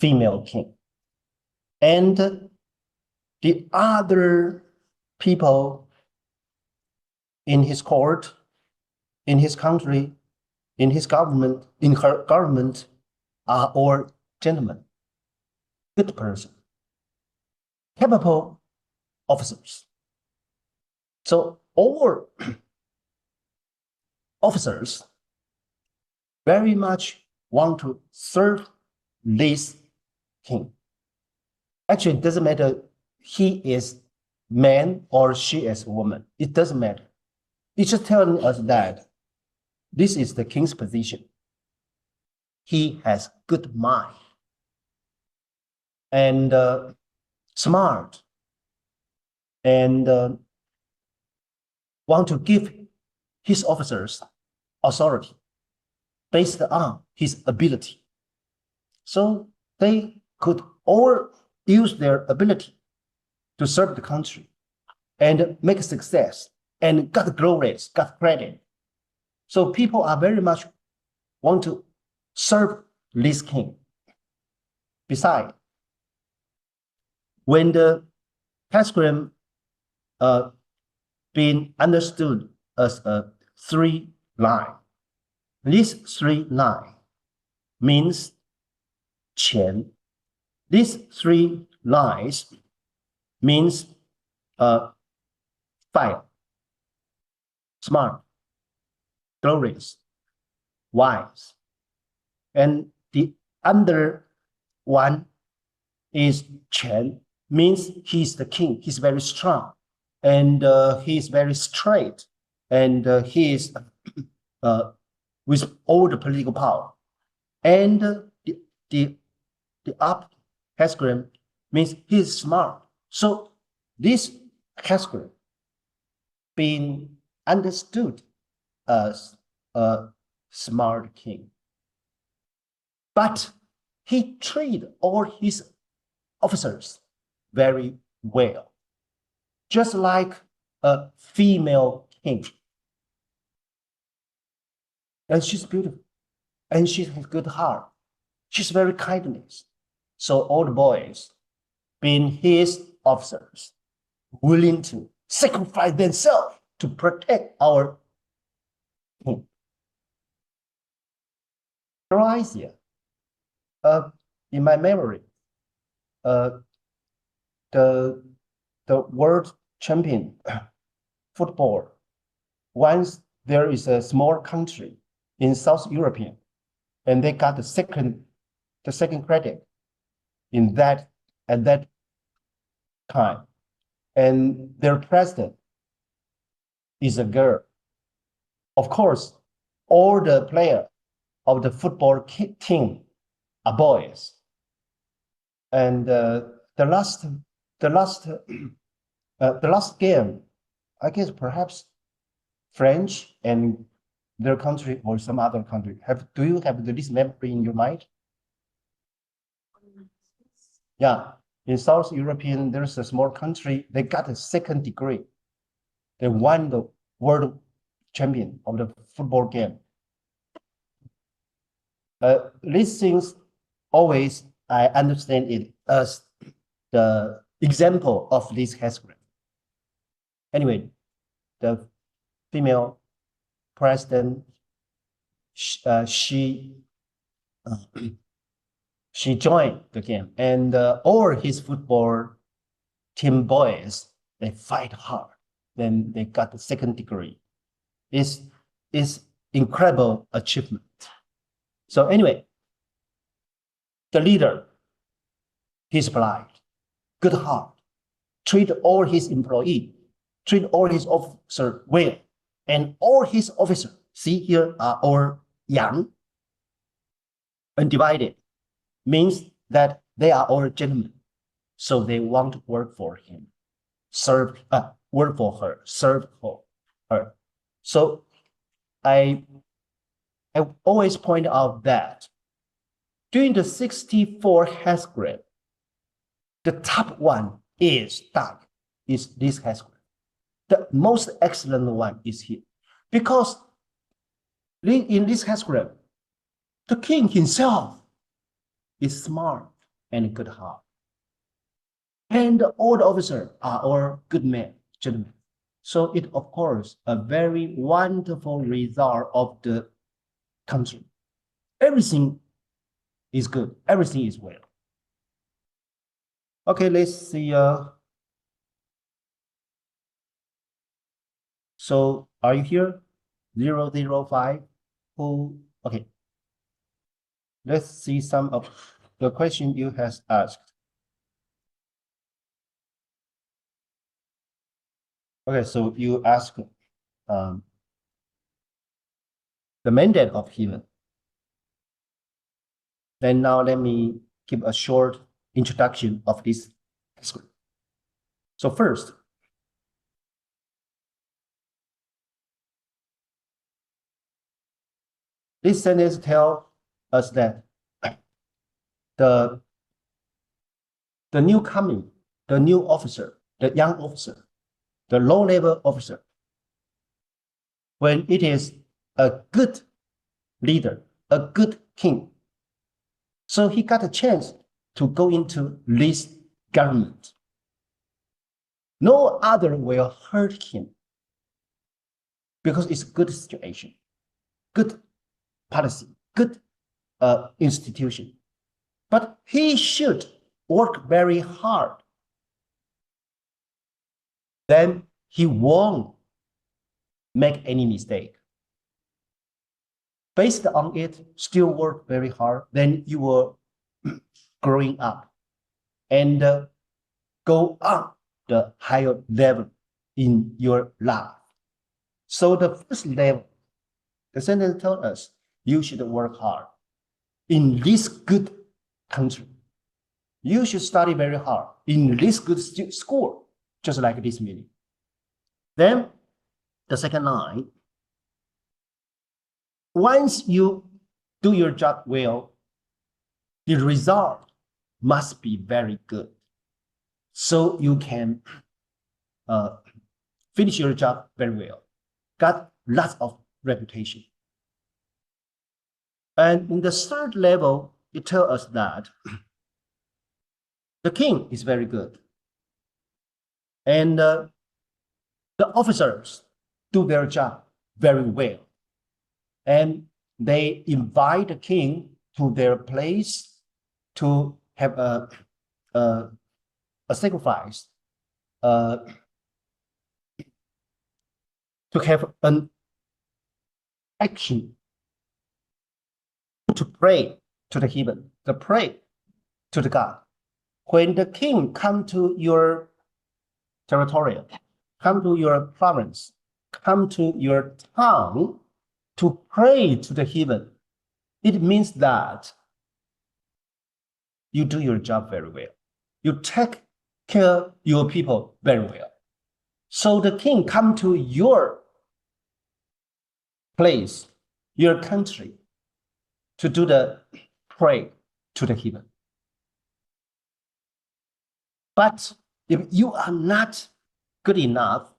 female king. And the other people in his court, in his country, in his government, in her government are all gentlemen, good person, capable officers. So all officers very much want to serve this king. Actually, it doesn't matter he is man or she is woman. It doesn't matter. It's just telling us that this is the king's position. He has good mind and smart and want to give his officers authority based on his ability. So they could all use their ability to serve the country and make success and got glories, got credit. So people are very much want to serve this king. Besides, when the pentagram being understood as a three line, this three line means qian. These three lines means fire, smart, glorious, wise. And the under one is Chen, means he's the king. He's very strong, and he's very straight, and he is with all the political power. And the up hexagram means he's smart. So this hexagram being understood as a smart king. But he treated all his officers very well, just like a female king. And she's beautiful, and she has good heart. She's very kindness. So all the boys, being his officers, willing to sacrifice themselves to protect our king. Croatia, in my memory, the world champion football, once there is a small country in South European, and they got the second credit in that at that time, and their president is a girl. Of course, all the players of the football team are boys, and the last game, I guess perhaps French and their country or some other country. Do you have this memory in your mind? Yeah, in South European, there's a small country. They got a second degree. They won the world champion of the football game. These things always I understand it as the example of this hexagram. Anyway, the female president, she joined the game, and all his football team boys, they fight hard. Then they got the second degree. It's incredible achievement. So anyway, the leader, he's polite, good heart, treat all his employees treat all his officers well. And all his officers, see here, are all young, undivided, means that they are all gentlemen. So they want to work for him, work for her, serve for her. So I always point out that during the 64 hexagram, the top one is this hexagram. The most excellent one is here. Because in this hexagram, the king himself is smart and good heart. And all the officers are all good men, gentlemen. So it, of course, a very wonderful result of the country. Everything is good. Everything is well. Okay, let's see. So are you here? 005. Who? Okay. Let's see some of the question you has asked. Okay, so you ask the mandate of heaven. Then now let me give a short introduction of this script. So first, this sentence tells us that the newcomer, the new officer, the young officer, the low-level officer, when it is a good leader, a good king, so he got a chance to go into this government. No other will hurt him because it's a good situation, good policy, good institution. But he should work very hard. Then he won't make any mistake. Based on it, still work very hard, then you will growing up and go up the higher level in your life. So the first level, the sentence tells us you should work hard in this good country. You should study very hard in this good school, just like this meaning. Then the second line, once you do your job well, the result must be very good. So you can finish your job very well, got lots of reputation. And in the third level, it tells us that the king is very good. And the officers do their job very well. And they invite the king to their place to have a sacrifice, to have an action, to pray to the heaven, to pray to the God. When the king come to your territory, come to your province, come to your town to pray to the heaven, it means that you do your job very well. You take care of your people very well. So the king come to your place, your country, to do the pray to the heaven. But if you are not good enough,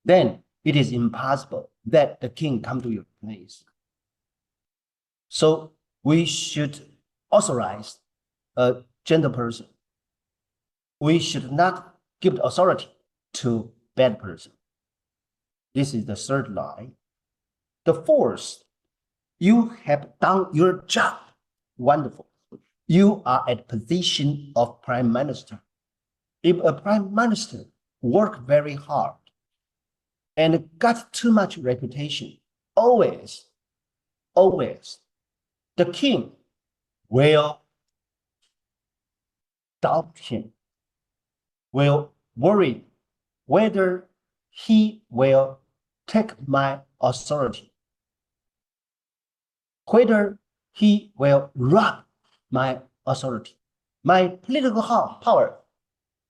then it is impossible that the king come to your place. So we should authorize a gentle person. We should not give the authority to bad person. This is the third line. The fourth, you have done your job. Wonderful. You are at position of prime minister. If a prime minister work very hard and got too much reputation, always, the king will doubt him, will worry whether he will take my authority, whether he will rob my authority. My political power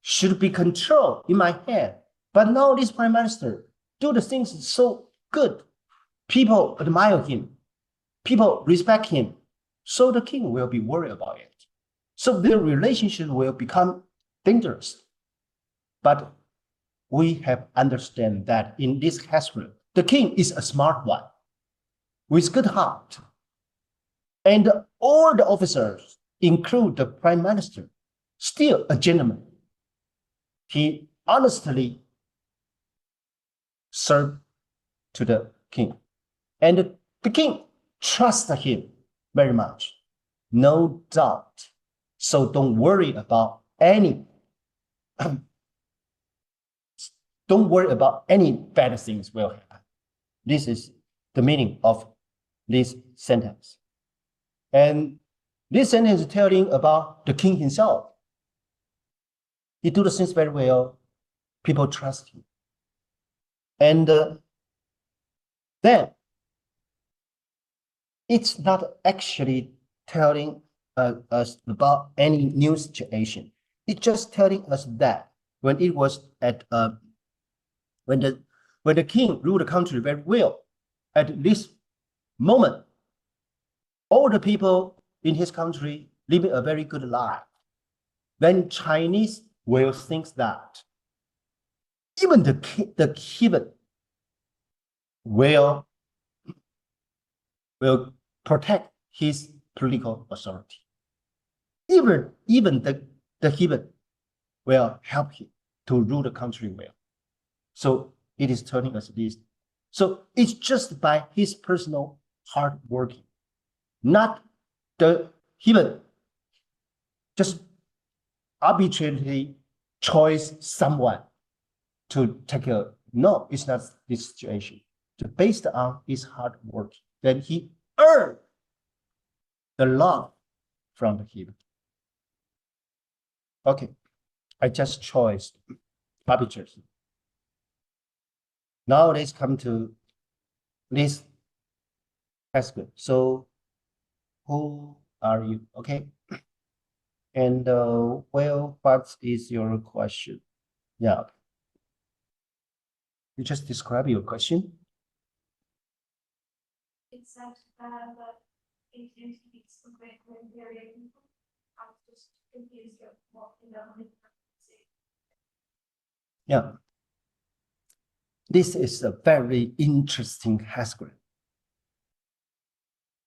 should be controlled in my hand. But now this prime minister do the things so good. People admire him. People respect him. So the king will be worried about it. So their relationship will become dangerous. But we have understand that in this history, the king is a smart one with good heart. And all the officers, include the prime minister, still a gentleman. He honestly served to the king. And the king trusts him very much. No doubt. So don't worry about any don't worry about any bad things will happen. This is the meaning of this sentence. And this sentence is telling about the king himself. He do the things very well. People trust him. And then it's not actually telling us about any new situation. It's just telling us that when it was at when the king ruled the country very well, at this moment, all the people in his country living a very good life. Then Chinese will think that even the heathen will protect his political authority. Even the heathen will help him to rule the country well. So it is telling us this. So it's just by his personal hard working, not the heathen just arbitrarily choose someone to take care. No, it's not this situation. So based on his hard work, then he earned the love from the heathen. Okay, I just chose arbitrarily. Now let's come to this aspect. So who are you? Okay. And well, what is your question? Yeah. You just describe your question. It said that it indicates the great area people. I was just confused of what in the Yeah. This is a very interesting history.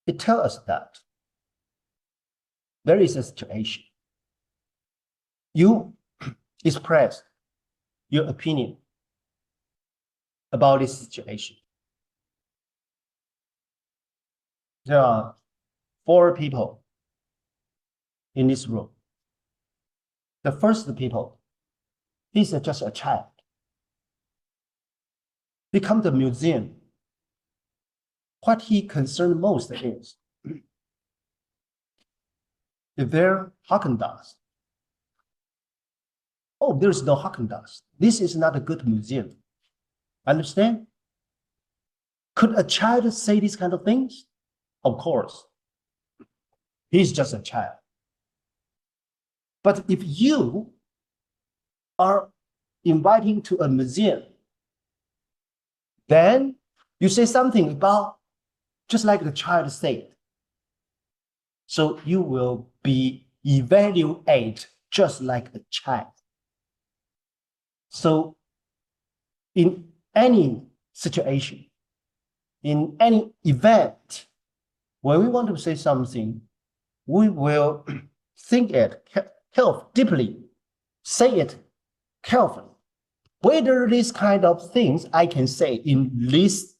It tells us that there is a situation. You express your opinion about this situation. There are 4 people in this room. The first people, he's just a child. They come to the museum. What he concerned most is if there Haagen-Dazs. Oh, there's no Haagen-Dazs. This is not a good museum. Understand? Could a child say these kind of things? Of course. He's just a child. But if you are inviting to a museum, then you say something about just like the child said. So you will be evaluated just like a child. So in any situation, in any event, when we want to say something, we will think it deeply, say it carefully. Whether these kind of things I can say in this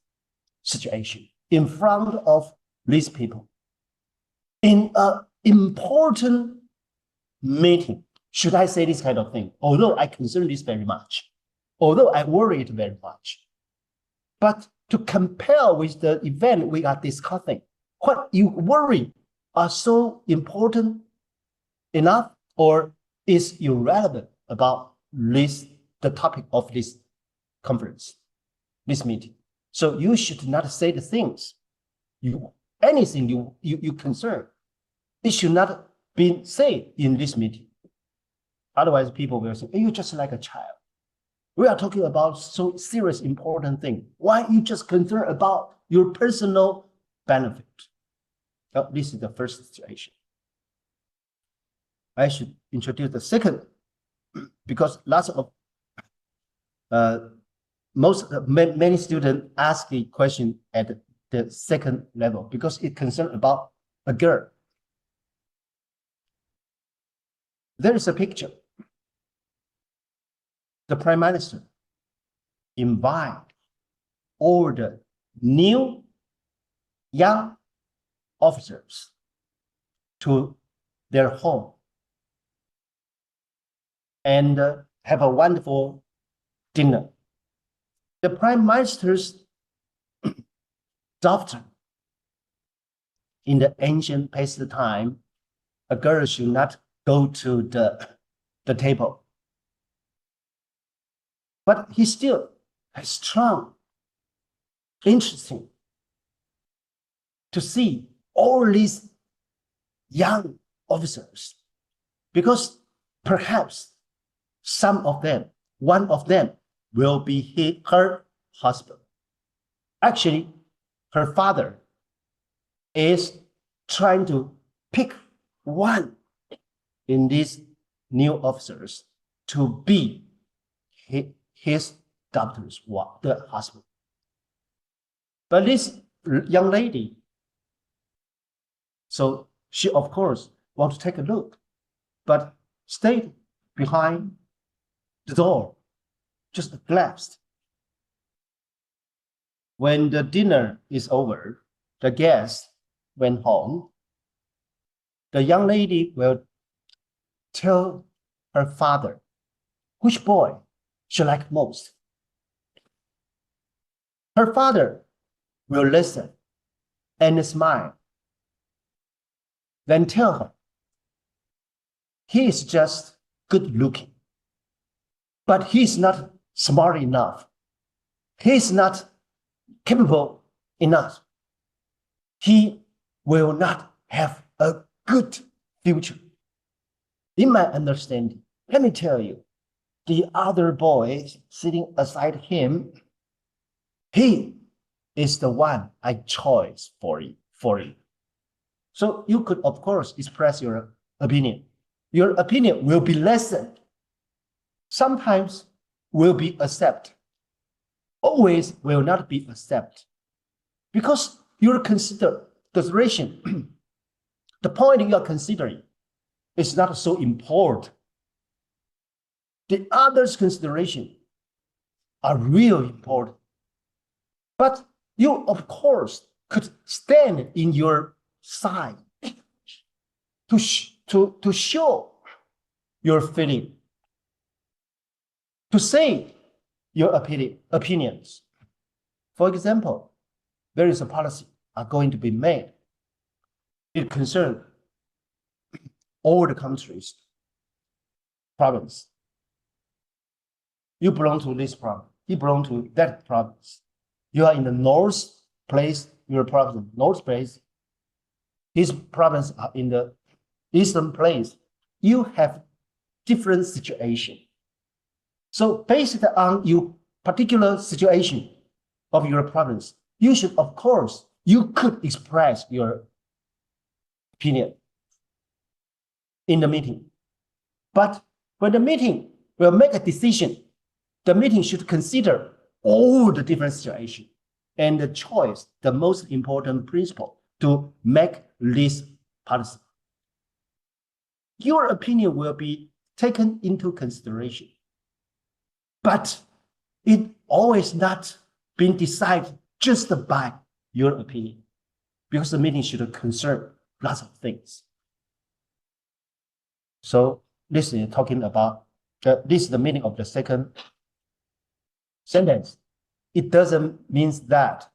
situation, in front of these people, in an important meeting, should I say this kind of thing? Although I concern this very much, although I worry it very much. But to compare with the event we are discussing, what you worry are so important enough or is irrelevant about this, the topic of this conference, this meeting. So you should not say the things, anything you concern. It should not be said in this meeting. Otherwise, people will say, you're just like a child. We are talking about so serious, important thing. Why you just concerned about your personal benefit? This is the first situation. I should introduce the second, because lots of many students ask the question at the second level because it concerns about a girl. There is a picture. The Prime Minister invite all the new young officers to their home and have a wonderful dinner. The Prime Minister's doctrine in the ancient past time, a girl should not go to the table. But he still has strong, interesting to see all these young officers, because perhaps some of them, one of them will be her husband. Actually, her father is trying to pick one in these new officers to be his daughter's the husband. But this young lady, so she of course want to take a look, but stayed behind the door, just collapsed. When the dinner is over, the guests went home. The young lady will tell her father which boy she liked most. Her father will listen and smile, then tell her he is just good looking, but he's not smart enough. He's not capable enough. He will not have a good future. In my understanding, let me tell you, the other boy sitting aside him, he is the one I chose for you. So you could, of course, express your opinion. Your opinion will be listened. Sometimes will be accepted. Always will not be accepted. Because your consideration, the point you are considering is not so important. The others' consideration are really important. But you, of course, could stand in your side to show your feeling, to say your opinions. For example, there is a policy are going to be made. It concerns all the countries, province. You belong to this province. You belong to that province. You are in the north place, your province, north place. His province are in the eastern place. You have different situation. So based on your particular situation of your province, you should, of course, you could express your opinion in the meeting. But when the meeting will make a decision, the meeting should consider all the different situations and the choice, the most important principle to make this policy. Your opinion will be taken into consideration, but it always not been decided just by your opinion, because the meeting should concern lots of things. So this is talking about, this is the meaning of the second sentence. It doesn't mean that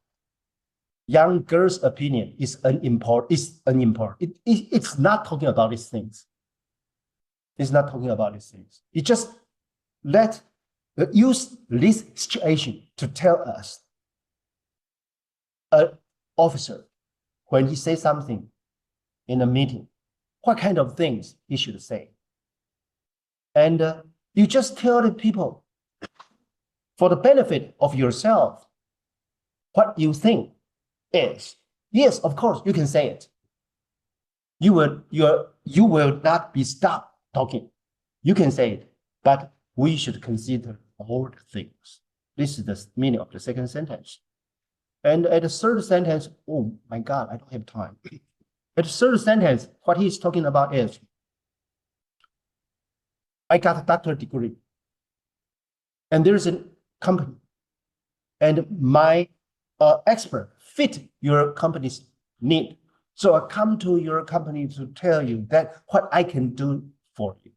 young girl's opinion is unimportant. It's not talking about these things. It's not talking about these things. It just let use this situation to tell us an officer, when he says something in a meeting, what kind of things he should say. And you just tell the people for the benefit of yourself, what you think is. Yes, of course, you can say it. You will not be stopped talking. You can say it, but we should consider all the things. This is the meaning of the second sentence. And at the third sentence, oh my God, I don't have time. At the third sentence, what he's talking about is, I got a doctorate degree, and there's a company, and my expert fit your company's need. So I come to your company to tell you that what I can do for you.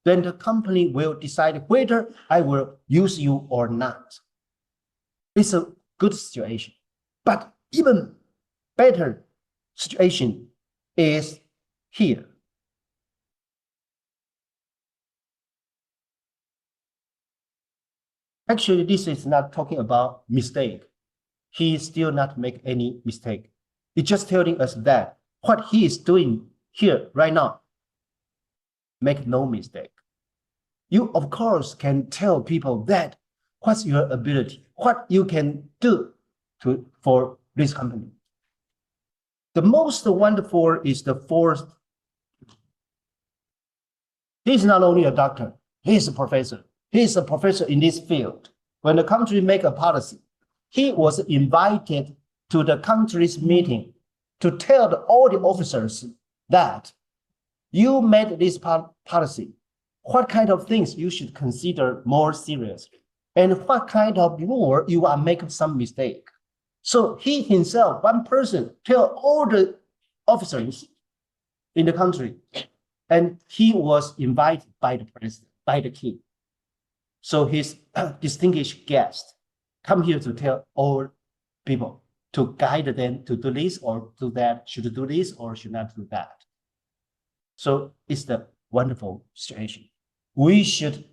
Then the company will decide whether I will use you or not. It's a good situation. But even better situation is here. Actually, this is not talking about mistake. He still not make any mistake. It's just telling us that what he is doing here right now, make no mistake. You, of course, can tell people that what's your ability, what you can do for this company. The most wonderful is the fourth. He's not only a doctor, he's a professor. He's a professor in this field. When the country make a policy, he was invited to the country's meeting to tell all the officers that you made this policy, what kind of things you should consider more seriously, and what kind of rule you are making some mistake. So he himself, one person, tell all the officers in the country, and he was invited by the president, by the king. So his distinguished guest come here to tell all people, to guide them to do this or do that, should do this or should not do that. So it's the wonderful situation. We should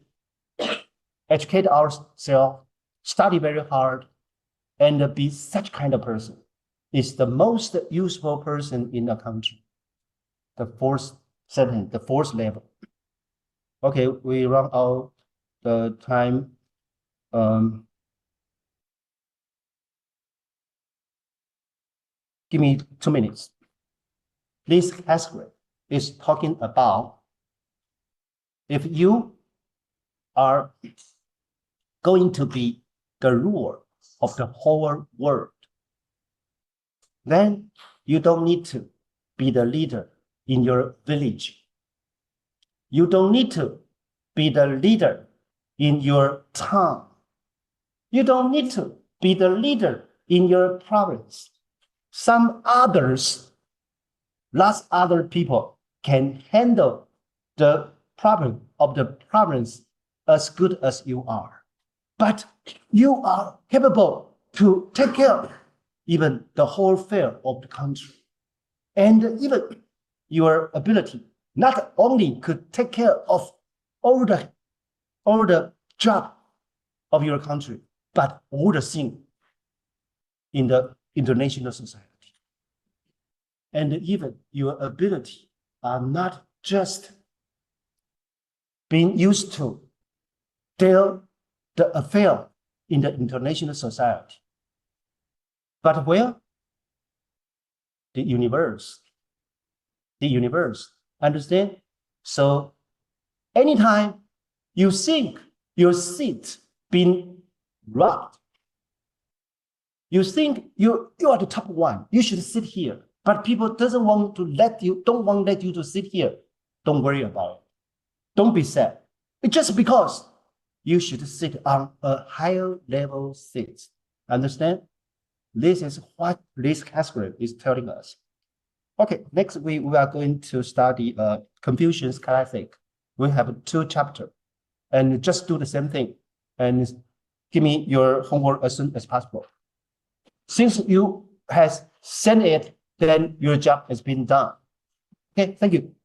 educate ourselves, study very hard, and be such kind of person. Is the most useful person in the country. The fourth sentence, the fourth level. Okay, we run out the time. Give me 2 minutes. This passage is talking about if you are going to be the ruler of the whole world, then you don't need to be the leader in your village. You don't need to be the leader in your town. You don't need to be the leader in your province. Some others, lots other people can handle the problem of the province as good as you are. But you are capable to take care of even the whole affair of the country. And even your ability not only could take care of all the job of your country, but all the things in the international society. And even your ability are not just being used to deal the affair in the international society, but where? The universe. The universe. Understand? So anytime you think your seat being robbed, you think you are the top one, you should sit here, but people don't want to let you to sit here. Don't worry about it. Don't be sad. It's just because you should sit on a higher level seat. Understand? This is what this category is telling us. Okay, next week we are going to study Confucius Classic. We have 2 chapters, and just do the same thing and give me your homework as soon as possible. Since you has sent it, then your job has been done. Okay, thank you.